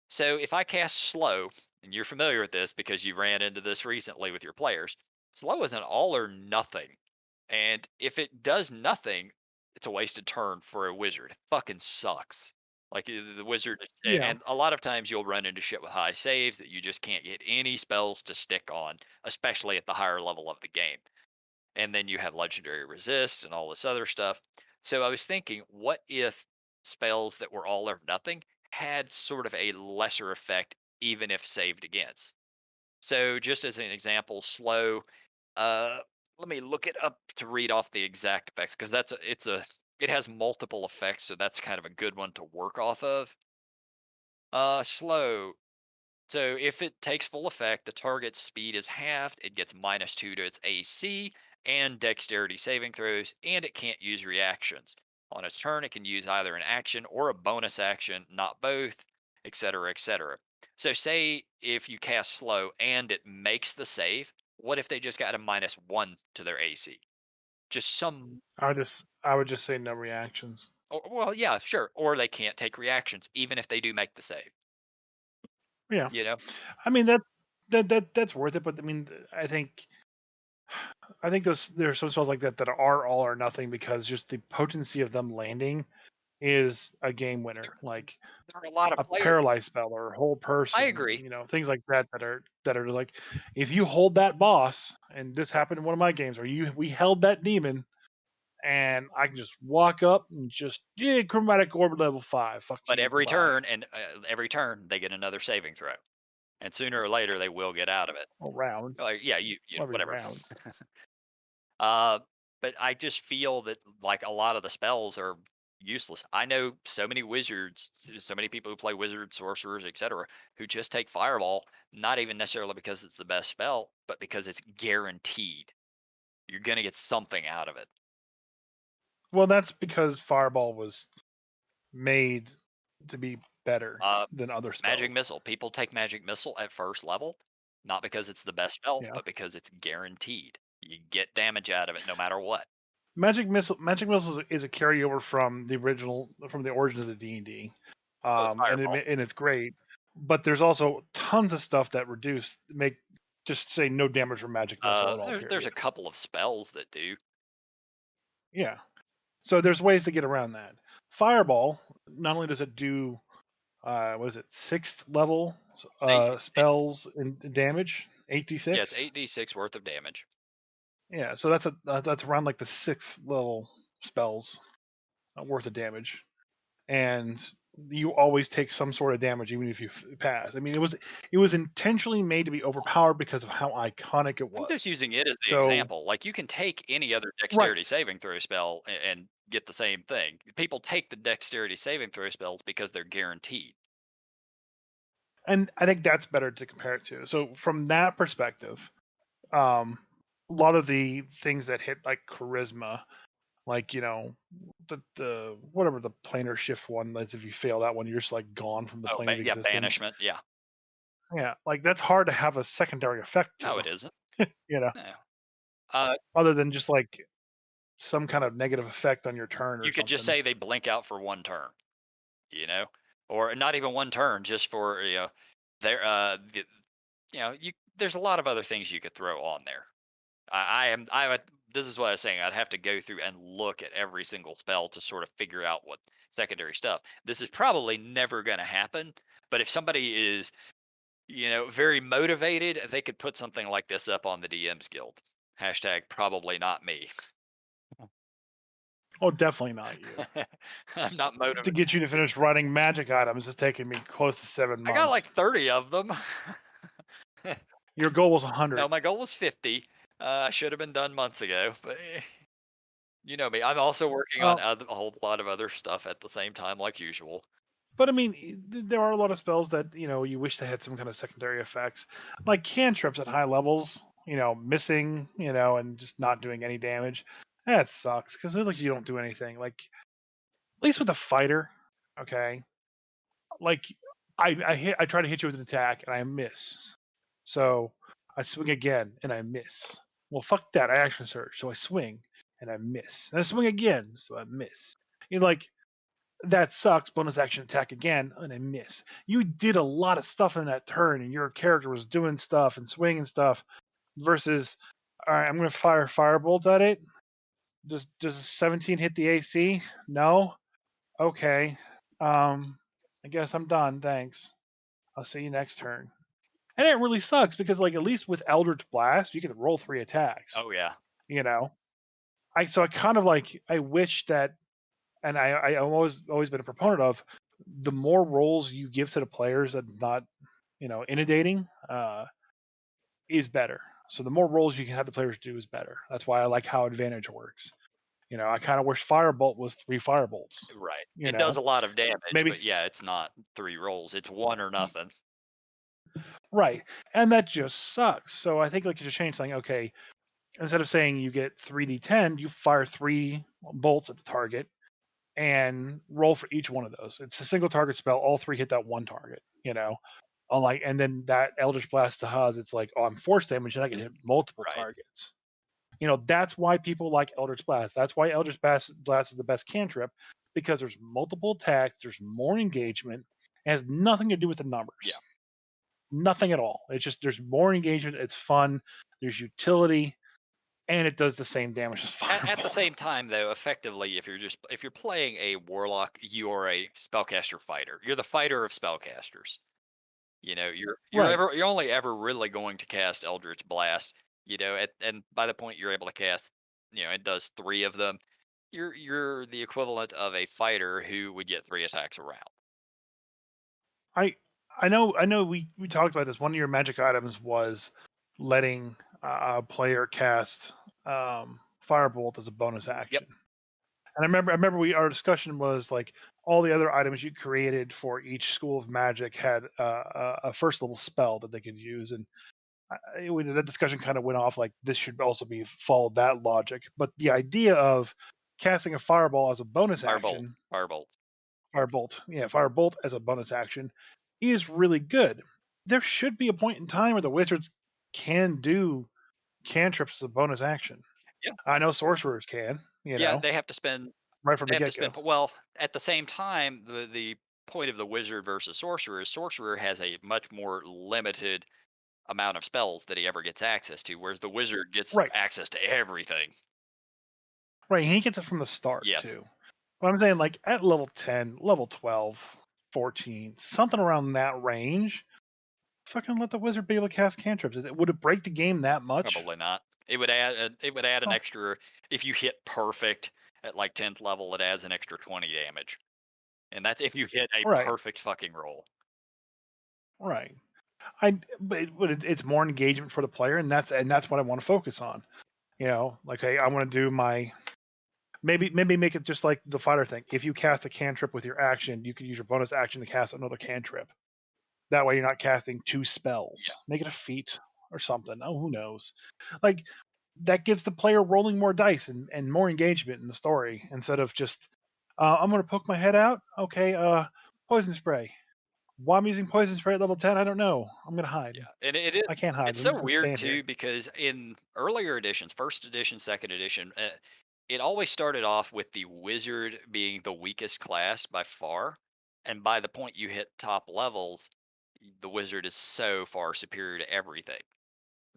So if I cast slow, and you're familiar with this because you ran into this recently with your players, slow is an all or nothing. And if it does nothing, it's a wasted turn for a wizard. It fucking sucks. Like the wizard, Yeah. and a lot of times you'll run into shit with high saves that you just can't get any spells to stick on, especially at the higher level of the game. And then you have legendary resist and all this other stuff. So I was thinking, what if spells that were all or nothing had sort of a lesser effect, even if saved against? So just as an example, slow. Uh, Let me look it up to read off the exact effects because it has multiple effects, so that's kind of a good one to work off of. Slow. So if it takes full effect, the target's speed is halved, it gets -2 to its AC and dexterity saving throws, and it can't use reactions. On its turn, it can use either an action or a bonus action, not both, etc., etc. So say if you cast slow and it makes the save, what if they just got a -1 to their AC? Just some I would just say no reactions. well, yeah, sure. Or they can't take reactions, even if they do make the save. Yeah. You know? I mean that's worth it, but I mean I think there are some spells like that that are all or nothing because just the potency of them landing is a game winner. Like There are a lot of a players. paralyzed spell or a whole I person, agree. things like that are like if you hold that boss, and this happened in one of my games where we held that demon and I can just walk up and just yeah, chromatic orb level 5. Fuck But you, goodbye. every turn they get another saving throw, and sooner or later they will get out of it. Around Like, yeah, you know, every whatever. round. uh, but I just feel that like a lot of the spells are. useless. I know so many wizards, so many people who play wizards, sorcerers, etc., who just take fireball, not even necessarily because it's the best spell, but because it's guaranteed. You're gonna get something out of it. Well, that's because Fireball was made to be better Uh, than other Magic spells. missile. People take magic missile at first level, not because it's the best spell, Yeah. but because it's guaranteed. You get damage out of it no matter what. Magic Missile is a carryover from the original from the origins of D&D. So is fireball. And it's great. But there's also tons of stuff that make just say no damage from Magic Missile at all, There's period. a couple of spells that do. Yeah. So there's ways to get around that. Fireball, not only does it do what is it, sixth level 8d6. spells and damage, Yeah, it's 8d6. 8d6 worth of damage. Yeah, so that's around like the sixth level spells worth of damage, and you always take some sort of damage even if you pass. I mean, it was intentionally made to be overpowered because of how iconic it I'm just was. using it as the So example. Like you can take any other right, dexterity saving throw spell and get the same thing. People take the dexterity saving throw spells because they're guaranteed. and I think that's better to compare it to. So from that perspective, um, a lot of the things that hit like charisma, like the whatever the planar shift one is, if you fail that one, you're just like gone from the Oh, plane of yeah, existence. banishment. Yeah. Yeah, like that's hard to have a secondary effect No, to, it isn't. you know, No. Uh, other than just like some kind of negative effect on your turn or you could just something. say they blink out for one turn, you know, or not even one turn, just for there. You there's a lot of other things you could throw on there. This is what I was saying. I'd have to go through and look at every single spell to sort of figure out what secondary stuff. This is probably never going to happen. But if somebody is, very motivated, they could put something like this up on the DM's Guild. Hashtag probably not me. Oh, definitely not you. I'm not To motivated. get you to finish writing magic items has taken me close to seven I got months. like 30 of them. Your goal was No, 100. my goal was 50. I should have been done months ago, but you know me. I'm also working on a whole lot of other stuff at the same time, like usual. But I mean, there are a lot of spells that you wish they had some kind of secondary effects, like cantrips at high levels. Missing, and just not doing any damage. That sucks because like you don't do anything. Like at least with a fighter, okay. Like I try to hit you with an attack and I miss, so I swing again and I miss. Well, fuck that. I action surge, so I swing and I miss, and I swing again, so I miss. Like that sucks. Bonus action attack again, and I miss. You did a lot of stuff in that turn, and your character was doing stuff and swinging stuff. Versus, all right, I'm going to fire firebolt at it. Does a 17 hit the AC? No. Okay. Um, I guess I'm done. Thanks. I'll see you next turn. And it really sucks because, like, at least with Eldritch Blast, you can roll 3 attacks. Oh yeah. You know, I kind of like I wish that, and I've always been a proponent of the more roles you give to the players that not inundating is better. So the more roles you can have the players do is better. That's why I like how advantage works. I kind of wish Firebolt was 3 Firebolts. Right. You It does know, a lot of damage, maybe but yeah, it's not 3 rolls. It's 1 or nothing. right, and that just sucks. So I think like you should change something. Okay, instead of saying you get 3d10, you fire 3 bolts at the target and roll for each one of those. It's a single target spell. All 3 hit that one target. Unlike, and then that Eldritch Blast to Haz, it's like, oh, I'm force damage and I can hit multiple Right. targets. That's why people like Eldritch Blast. That's why Blast is the best cantrip, because there's multiple attacks, there's more engagement. It has nothing to do with the Yeah. numbers. Nothing at all. It's just there's more engagement, it's fun, there's utility, and it does the same damage as At the Firebolt. same time, though, effectively, if you're playing a warlock, you are a spellcaster fighter. You're the fighter of spellcasters. Right. You're only ever really going to cast Eldritch Blast. And by the point you're able to cast, it does 3 of them. You're the equivalent of a fighter who would get 3 attacks around. I I know we talked about this. One of your magic items was letting a player cast Firebolt as a bonus Yep. action. And I remember our discussion was like all the other items you created for each school of magic had a first level spell that they could use, and that discussion kind of went off like this should also be followed that logic. But the idea of casting a fireball as a bonus Firebolt, action, firebolt. firebolt, yeah, firebolt as a bonus action, is really good. There should be a point in time where the wizards can do cantrips as a bonus action. Yeah, I know sorcerers can, yeah. They have to spend. right from They the have to get spend. go. Well, at the same time, the point of the wizard versus sorcerer is sorcerer has a much more limited amount of spells that he ever gets access to, whereas the wizard gets Right, access to everything. right. He gets it from the start Yes. too. But I'm saying like at level 10, level 12, 14, something around that range. Fucking let the wizard be able to cast cantrips. Would it break the game that much? Probably not. It would add an Oh, extra if you hit perfect at like 10th level, it adds an extra 20 damage. And that's if you hit a right, perfect fucking roll. right. It's more engagement for the player, and that's what I want to focus on. Like hey, I want to do my maybe make it just like the fighter thing. If you cast a cantrip with your action, you can use your bonus action to cast another cantrip. That way, you're not casting two Yeah. spells. Make it a feat or something. Oh, who knows? Like that gives the player rolling more dice and more engagement in the story instead of just I'm going to poke my head out. Okay, poison spray. Why I'm using poison spray at level 10, I don't know. I'm going to hide. Yeah. And it is I can't hide. it's I'm so just going to weird stand here. too because in earlier editions, first edition, second edition, it always started off with the wizard being the weakest class by far. And by the point you hit top levels, the wizard is so far superior to everything.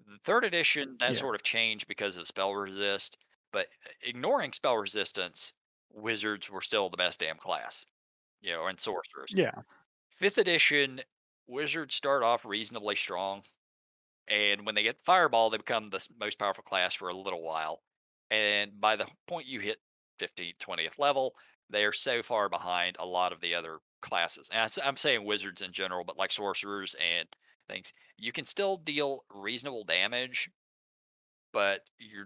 The third edition, that Yeah. sort of changed because of spell resist, but ignoring spell resistance, wizards were still the best damn class, and sorcerers. Yeah. Fifth edition, wizards start off reasonably strong, and when they get fireball, they become the most powerful class for a little while. And by the point you hit 15th, 20th level, they are so far behind a lot of the other classes. And I'm saying wizards in general, but like sorcerers and things, you can still deal reasonable damage, but your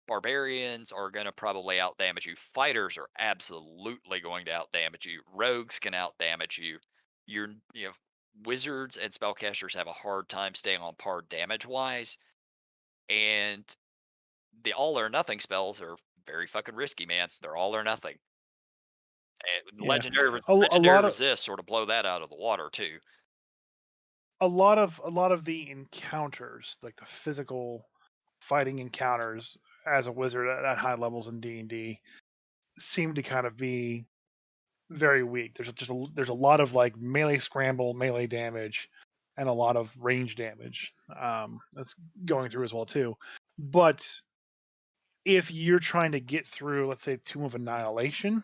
barbarians are going to probably out damage you. Fighters are absolutely going to out damage you. Rogues can out damage you. Your wizards and spellcasters have a hard time staying on par damage wise, and the all or nothing spells are very fucking risky, man. They're all or nothing. And Yeah. A legendary lot of resist sort of blow that out of the water too. a lot of the encounters, like the physical fighting encounters as a wizard at high levels in D&D seem to kind of be very weak. There's a lot of like melee scramble, melee damage, and a lot of range damage. That's going through as well too. But if you're trying to get through, let's say, Tomb of Annihilation,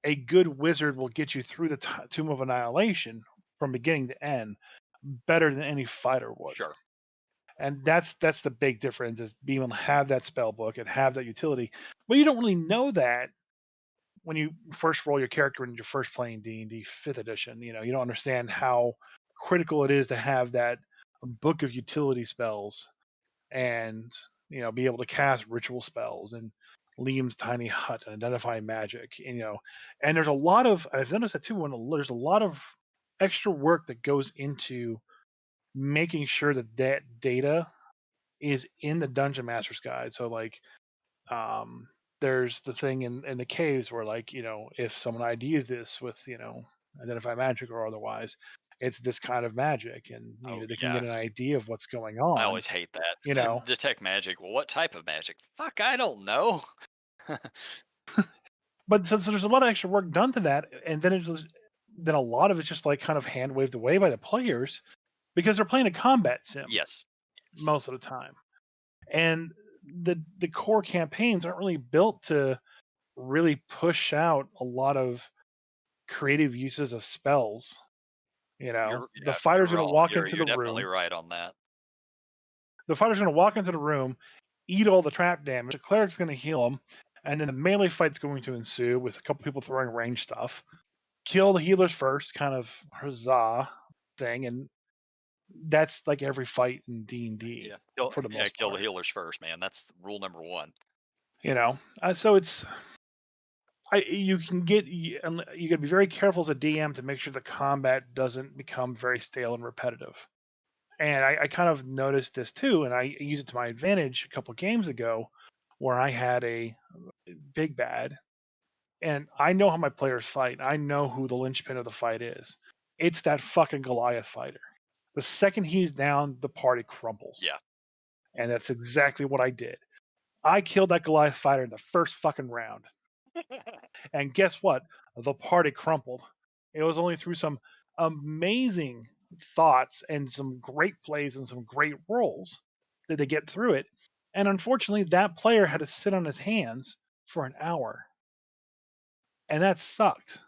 a good wizard will get you through the Tomb of Annihilation from beginning to end better than any fighter would. Sure. And that's the big difference is being able to have that spell book and have that utility. Well, you don't really know that when you first roll your character when you're first playing D&D 5th edition. You don't understand how critical it is to have that book of utility spells and be able to cast ritual spells and Liam's tiny hut and identify magic. And there's a lot of I've noticed that too when there's a lot of extra work that goes into making sure that that data is in the dungeon master's guide. So like um there's the thing in the caves where like if someone IDs this with identify magic or otherwise, it's this kind of magic, and Oh they can yeah. get an idea of what's going I on. always hate you that. know Detect magic. Well, what type of magic? Fuck, I don't know. but so there's a lot of extra work done to that, and then a lot of it's just like kind of hand waved away by the players because they're playing a combat sim Yes. Yes. most of the time, and the core campaigns aren't really built to really push out a lot of creative uses of spells. The Yeah, fighter's you're going to wrong. walk You're into you're the definitely room. right on that. The fighter's going to walk into the room, eat all the trap damage. The cleric's going to heal him, and then the melee fight's going to ensue with a couple people throwing range stuff. Kill the healers first, kind of huzzah thing, and that's like every fight in D&D Yeah. Kill for the yeah, most kill the part. healers first, man. That's rule number 1. So it's you can get you got to be very careful as a DM to make sure the combat doesn't become very stale and repetitive. And I kind of noticed this too, and I used it to my advantage a couple games ago, where I had a big bad, and I know how my players fight. I know who the linchpin of the fight is. It's that fucking Goliath fighter. The second he's down, the party crumbles, Yeah. and that's exactly what I did. I killed that Goliath fighter in the first fucking round. And guess what? The party crumpled. It was only through some amazing thoughts and some great plays and some great rolls that they get through it. And unfortunately, that player had to sit on his hands for an hour. And that sucked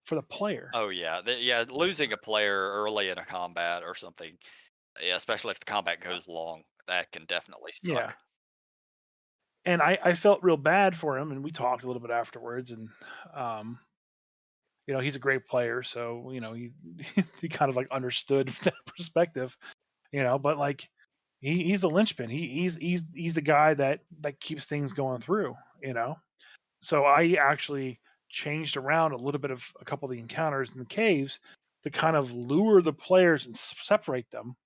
for the player. Oh yeah, yeah. Losing a player early in a combat or something, yeah, especially if the combat goes long, that can definitely Yeah. suck. And I felt real bad for him. And we talked a little bit afterwards. And, um, he's a great player. So, he kind of like understood that perspective. But like he's the linchpin. He's the guy that keeps things going through. So I actually changed around a little bit of a couple of the encounters in the caves to kind of lure the players and separate them,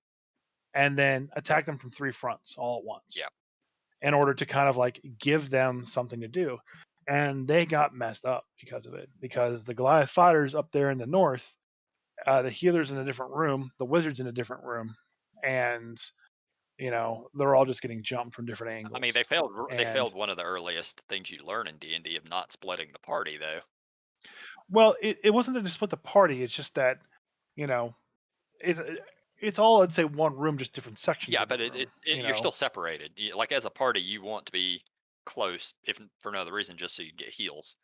and then attack them from three fronts all at once Yeah. in order to kind of like give them something to do. And they got messed up because of it, because the Goliath fighters up there in the north, the healers in a different room, the wizards in a different room, and they're all just getting jumped from different I mean, angles. they And failed one of the earliest things you learn in D&D of not splitting the party, though. well, it wasn't that they split the party. It's just that you know it's it's all, I'd say, one room, just different sections Yeah, of the but room. you're still separated. Like as a party, you want to be close, if for no other reason, just so you get heals.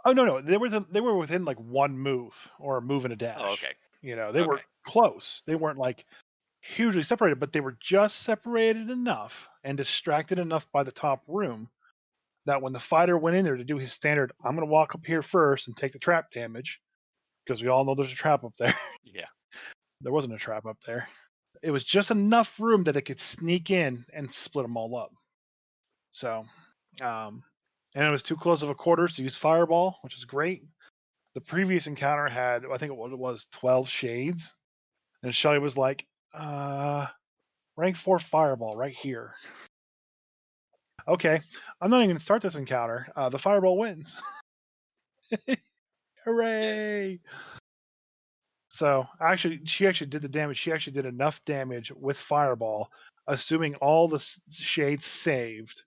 Oh no, they were within like one move or a move and a Oh, dash. okay, They okay, were close. They weren't like hugely separated, but they were just separated enough and distracted enough by the top room that when the fighter went in there to do his standard, I'm going to walk up here first and take the trap damage, because we all know there's a trap up there. yeah. There wasn't a trap up there. It was just enough room that it could sneak in and split them all up. So, um, and it was too close of a quarters to use fireball, which is great. The previous encounter had, I think it was 12 shades, and Shelly was like, rank 4 fireball right here. Okay, I'm not even going to start this encounter. The fireball wins. Yeah. Hooray! So actually, she actually did the damage. She actually did enough damage with fireball, assuming all the shades saved,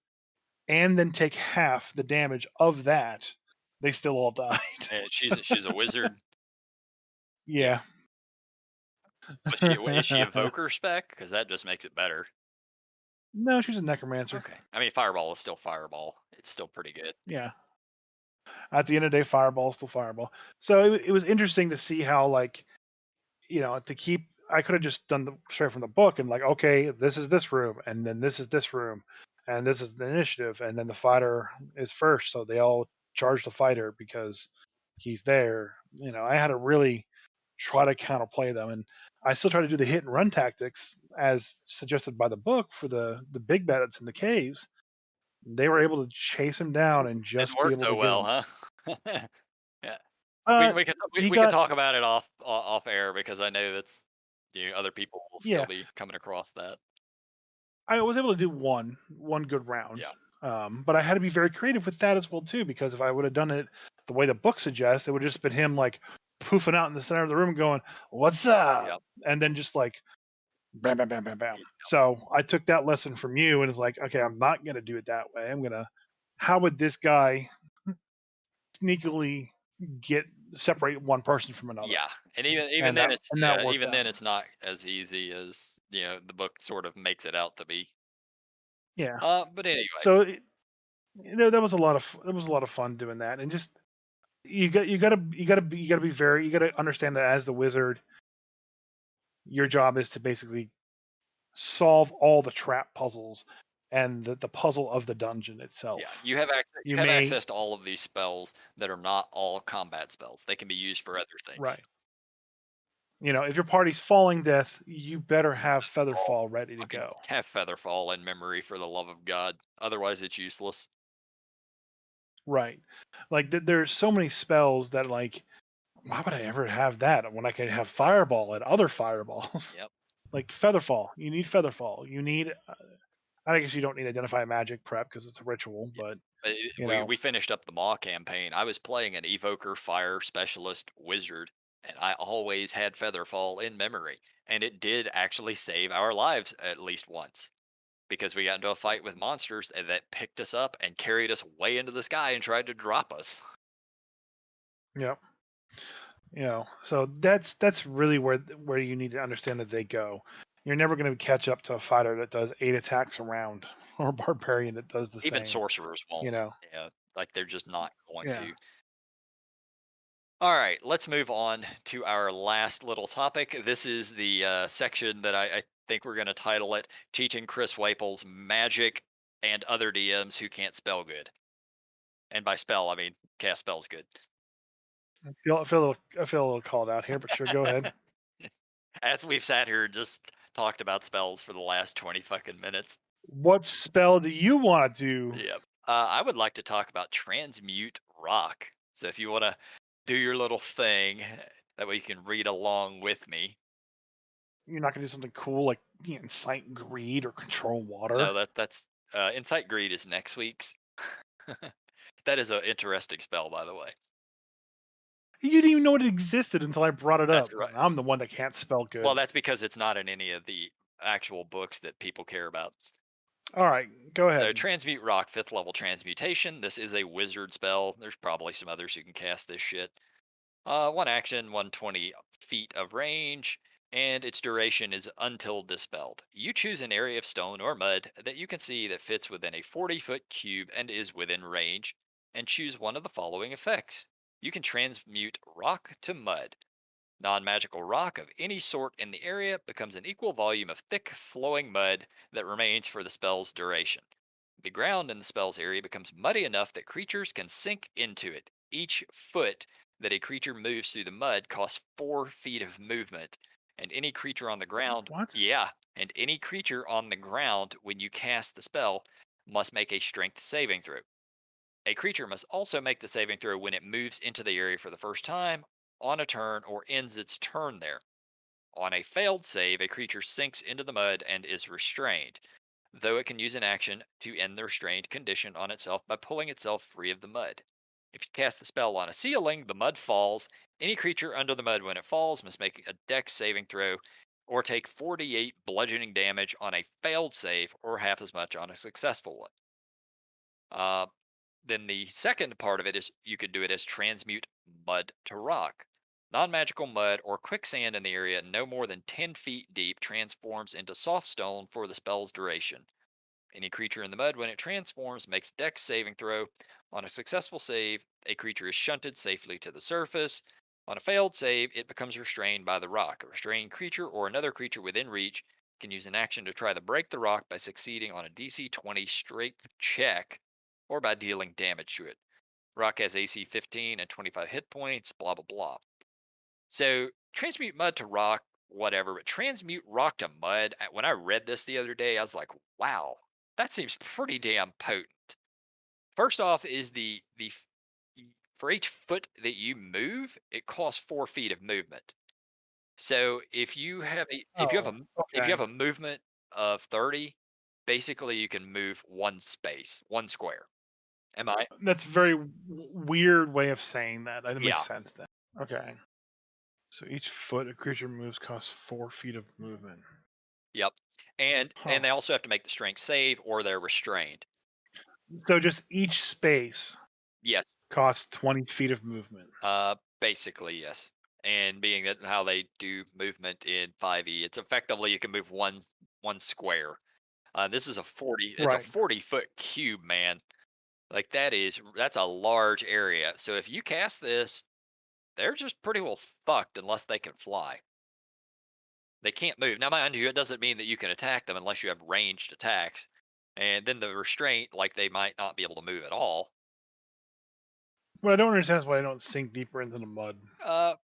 and then take half the damage of that. They still all died. And she's a wizard. Yeah. Yeah. Is she evoker spec? Because that just makes it better. No, she's a necromancer. Okay. I mean, fireball is still fireball. It's still pretty good. Yeah. At the end of the day, fireball is still fireball. So it was interesting to see how, like, to keep. I could have just done the straight from the book and like, okay, this is this room, and then this is this room, and this is the initiative, and then the fighter is first, so they all charge the fighter because he's there. I had to really try to counterplay them, and I still try to do the hit and run tactics as suggested by the book for the big bat that's in the caves. They were able to chase him down and Didn't just be work able to so get well, him. huh? Yeah. Uh, he We could got talk about it off air because I know that's other people will still yeah. be coming across that. I was able to do one good round, Yeah. but I had to be very creative with that as well too, because if I would have done it the way the book suggests, it would have just been him like poofing out in the center of the room, going, "What's up?" Yep. and then just like bam, bam, bam, bam, bam. Yep. So I took that lesson from you, and it's like, okay, I'm not gonna do it that way. How would this guy sneakily get separate one person from another? Yeah, and even And then it's that worked even out. then it's not as easy as the book sort of makes it out to be. Yeah. But anyway, So that was a lot of fun doing that, and just you gotta understand that as the wizard, your job is to basically solve all the trap puzzles and the puzzle of the dungeon yeah, itself. you You have may access to all of these spells that are not all combat spells. They can be used for other things. right. If your party's falling death, you better have All Featherfall ready to fucking go. have Featherfall in memory for the love of God. Otherwise, it's useless. Right. Like there's so many spells that like why would I ever have that when I could have fireball and other fireballs? Yep. Like featherfall. You need featherfall. You need I guess you don't need identify magic prep because it's a ritual, Yeah. but you We know, we finished up the Maw campaign. I was playing an evoker fire specialist wizard, and I always had Featherfall in memory, and it did actually save our lives at least once because we got into a fight with monsters that picked us up and carried us way into the sky and tried to drop us. yeah. So that's really where you need to understand that they go. You're never going to catch up to a fighter that does 8 attacks around or a barbarian that does the Even same. sorcerers You won't. know, Yeah, like they're just not going yeah. to. All right, let's move on to our last little topic. This is the section that I think we're going to title it Teaching Chris Waples Magic and Other DMs Who Can't Spell Good. And by spell, I mean cast spells good. I feel a little called out here, but sure, go ahead. As we've sat here and just talked about spells for the last 20 fucking minutes. What spell do you want to do? Yep. I would like to talk about Transmute Rock. So if you want to do your little thing, that way you can read along with me. You're not going to do something cool like incite greed or control No, water. that's Insight Greed is next week's. That is an interesting spell, by the way. You didn't even know it existed until I brought it That's up. right. I'm the one that can't spell Well, good. that's because it's not in any of the actual books that people care about. All right, go So, ahead. Transmute Rock, 5th level transmutation. This is a wizard spell. There's probably some others who can cast this shit. One action, 120 feet of range, and its duration is until dispelled. You choose an area of stone or mud that you can see that fits within a 40-foot cube and is within range, and choose one of the following effects. You can transmute rock to mud. Non magical rock of any sort in the area becomes an equal volume of thick, flowing mud that remains for the spell's duration. The ground in the spell's area becomes muddy enough that creatures can sink into it. Each foot that a creature moves through the mud costs 4 feet of movement, and any creature on the ground, What? yeah, and any creature on the ground when you cast the spell must make a strength saving throw. A creature must also make the saving throw when it moves into the area for the first time, on a turn, or ends its turn there. On a failed save, a creature sinks into the mud and is restrained, though it can use an action to end the restrained condition on itself by pulling itself free of the mud. If you cast the spell on a ceiling, the mud falls. Any creature under the mud when it falls must make a dex saving throw or take 48 bludgeoning damage on a failed save or half as much on a successful one. Uh, then the second part of it is you could do it as transmute mud to rock. Non magical mud or quicksand in the area no more than 10 feet deep transforms into soft stone for the spell's duration. Any creature in the mud when it transforms makes dex saving throw. On a successful save, a creature is shunted safely to the surface. On a failed save, it becomes restrained by the rock. A restrained creature or another creature within reach can use an action to try to break the rock by succeeding on a DC 20 strength check or by dealing damage to it. Rock has AC 15 and 25 hit points, blah, blah, blah. So transmute mud to rock, whatever, but transmute rock to mud. When I read this the other day, I was like, wow, that seems pretty damn potent. First off, is for each foot that you move, it costs 4 feet of movement. So Oh, if you okay. have a movement of 30, basically you can move one space, one square. Am I? That's a very weird way of saying that. That makes Yeah. sense then. Okay. So each foot a creature moves costs 4 feet of movement. Yep. And Huh. they also have to make the strength save or they're restrained. So just each space Yes. costs 20 feet of movement. Basically, yes. And being that how they do movement in 5e, it's effectively you can move one square. This is it's a Right. 40-foot cube, man. Like that's a large area. So if you cast this, they're just pretty well fucked unless they can fly. They can't move. Now, mind you, it doesn't mean that you can attack them unless you have ranged attacks. And then the restraint, like they might not be able to move at all. What I don't understand is why they don't sink deeper into the mud. I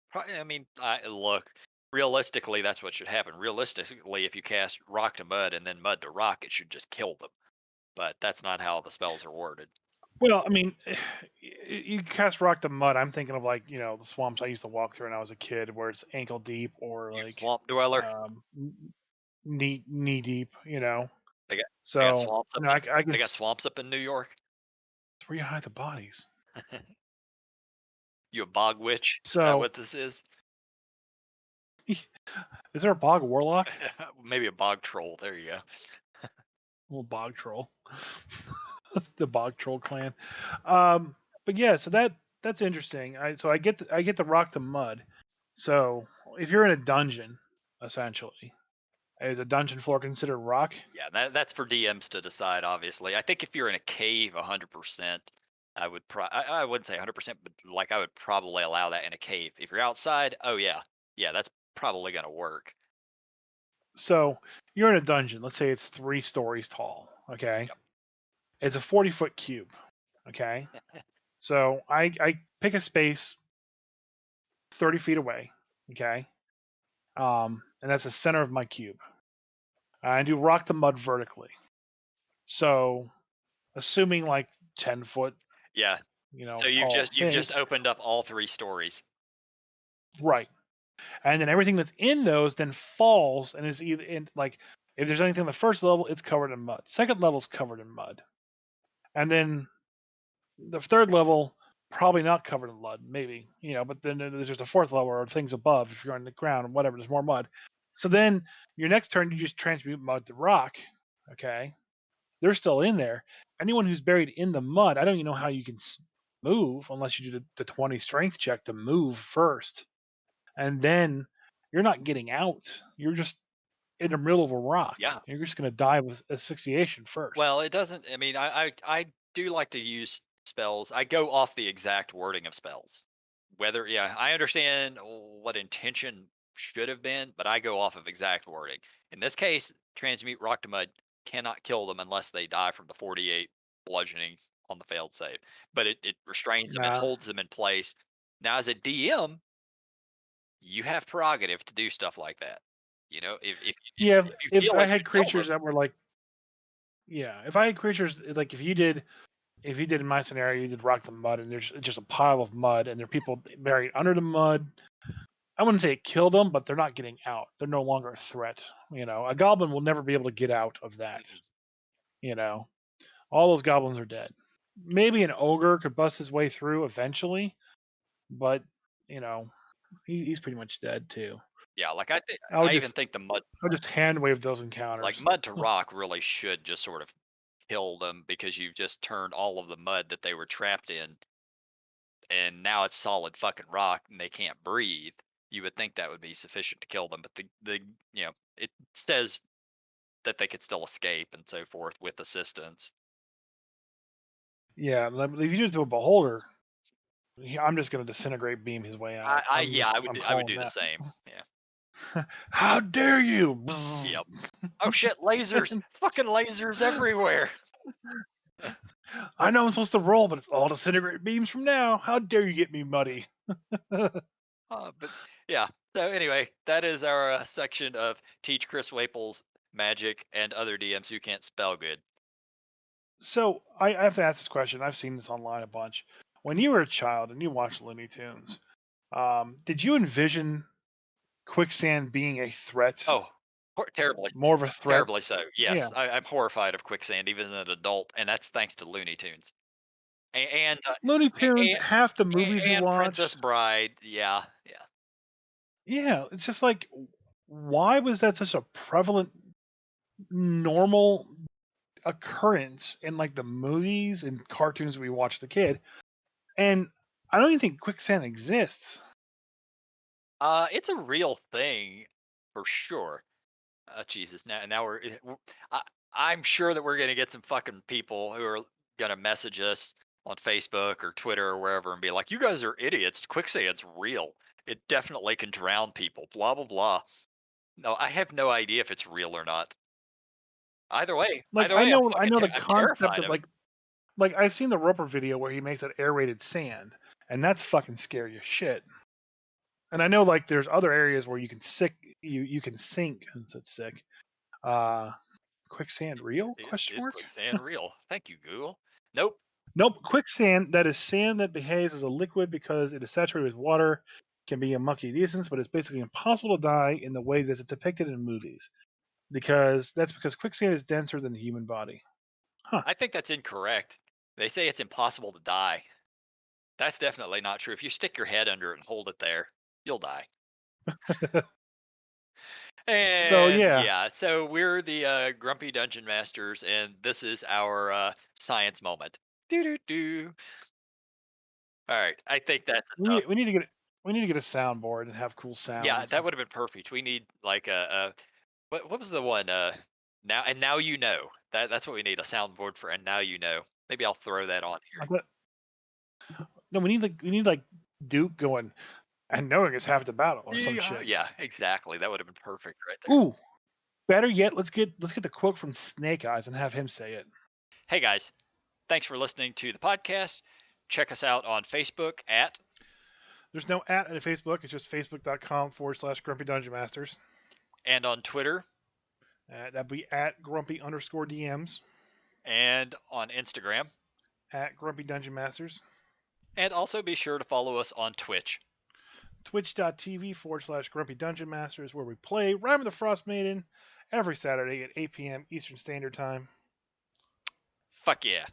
mean, look, realistically, that's what should happen. Realistically, if you cast rock to mud and then mud to rock, it should just kill them. But that's not how the spells are worded. Well, I mean, you cast rock to mud. I'm thinking of like the swamps I used to walk through when I was a kid, where it's ankle deep or You like swamp dweller. knee deep. They got they got So swamps up I, in I can. they got swamps up in New York. It's where you hide the bodies. You a bog witch? Is that So what this is? is there a bog warlock? Maybe a bog troll. There you go. Little bog troll. The bog troll clan. Um, but yeah, so that's interesting. So I get the rock to mud. So if you're in a dungeon, essentially, is a dungeon floor considered rock? Yeah, that's for DMs to decide. Obviously, I think if you're in a cave, 100%, I wouldn't say 100%, but like I would probably allow that in a cave. If you're outside, oh yeah, yeah, that's probably gonna work. So you're in a dungeon. Let's say it's 3 stories tall. Okay, Yep. it's a 40-foot cube. Okay, so I pick a space 30 feet away. Okay, and that's the center of my cube. I do rock to mud vertically. So assuming like 10 foot, Yeah. So tall you've just things, opened up all 3 stories. right? And then everything that's in those then falls and is either in like if there's anything on the first level, it's covered in mud. Second level's covered in mud, and then the third level probably not covered in mud, maybe But then there's just a fourth level or things above if you're on the ground and whatever. There's more mud. So then your next turn, you just transmute mud to rock. Okay, they're still in there. Anyone who's buried in the mud, I don't even know how you can move unless you do the 20 strength check to move first. And then you're not getting out. You're just in the middle of a rock. Yeah. You're just going to die with asphyxiation first. Well, it doesn't. I mean, I do like to use spells. I go off the exact wording of spells. Whether, yeah, I understand what intention should have been, but I go off of exact wording. In this case, transmute rock to mud cannot kill them unless they die from the 48 bludgeoning on the failed save. But it restrains them, it Nah. holds them in place. Now, as a DM, you have prerogative to do stuff like that. Yeah, If you if feel I like had you kill creatures them, that were like, yeah, if I had creatures like if you did in my scenario, you did rock the mud, and there's just a pile of mud, and there are people buried under the mud. I wouldn't say it killed them, but they're not getting out. They're no longer a threat. A goblin will never be able to get out of that. mm-mm. You know, all those goblins are dead. Maybe an ogre could bust his way through eventually, but you know, he's pretty much dead too. Yeah, like I would I even just think the mud I would just hand wave those like encounters. mud to rock really should just sort of kill them because you've just turned all of the mud that they were trapped in and now it's solid fucking rock and they can't breathe. You would think that would be sufficient to kill them, but it says that they could still escape and so forth with assistance. Yeah, if you do it to a beholder, I'm just going to disintegrate beam his way out. Yeah, I'm I would calling do the that. same. Yeah. How dare you? Yep. Oh shit, lasers. Fucking lasers everywhere. I know I'm supposed to roll, but it's all disintegrate beams from now. How dare you get me muddy? But yeah. So anyway, that is our section of Teach Chris Waples magic and other DMs who can't spell good. So I have to ask this question. I've seen this online a bunch. When you were a child and you watched Looney Tunes, did you envision quicksand being a threat, Oh, terribly, more of a threat? terribly so. Yeah, Yes, I'm horrified of quicksand, even as an adult, and that's thanks to Looney Tunes and Looney Tunes, and, half the movies we and Princess watched. Bride. Yeah, yeah. Yeah, it's just like, why was that such a prevalent, normal occurrence in like the movies and cartoons we watched as a kid? And I don't even think quicksand exists. It's a real thing for sure. Jesus, now I, I'm sure that we're gonna get some fucking people who are gonna message us on Facebook or Twitter or wherever and be like, "You guys are idiots. Quicksand's real. It definitely can drown people." Blah blah blah. No, I have no idea if it's real or not. Like Either way, I know the I'm concept terrified of of it. like I've seen the Roper video where he makes that aerated sand, and that's fucking scary as shit. And I know like there's other areas where you can sink, since it's sick. Uh Quicksand real? Question Is mark? quicksand real? Thank you, Google. Nope. Nope, quicksand, that is sand that behaves as a liquid because it is saturated with water, can be a mucky nuisance, but it's basically impossible to die in the way that it's depicted in movies. Because quicksand is denser than the human body. Huh. I think that's incorrect. They say it's impossible to die. That's definitely not true. If you stick your head under it and hold it there, you'll die. So And yeah, yeah, so we're the grumpy dungeon masters, and this is our science moment. Do do do. All right, I think that's we enough. need we need to get we need to get a soundboard and have cool Yeah, sounds. that would have been perfect. We need like a what was the one? Now you know. That's what we need, a soundboard for, and now you know. Maybe I'll throw that on I here. bet no, we need Duke going, and knowing is half the battle or some Yeah, shit. yeah, exactly. That would have been perfect right there. Ooh, better yet, let's get the quote from Snake Eyes and have him say it. Hey guys, thanks for listening to the podcast. Check us out on Facebook at There's no at in Facebook. It's just facebook.com/Grumpy Dungeon Masters. and on Twitter That'd be at Grumpy_DMs, and on Instagram. at Grumpy Dungeon Masters, And also be sure to follow us on Twitch. twitch.tv/Grumpy Dungeon Masters, where we play Rime of the Frostmaiden every Saturday at 8 p.m. Eastern Standard Time. Fuck yeah.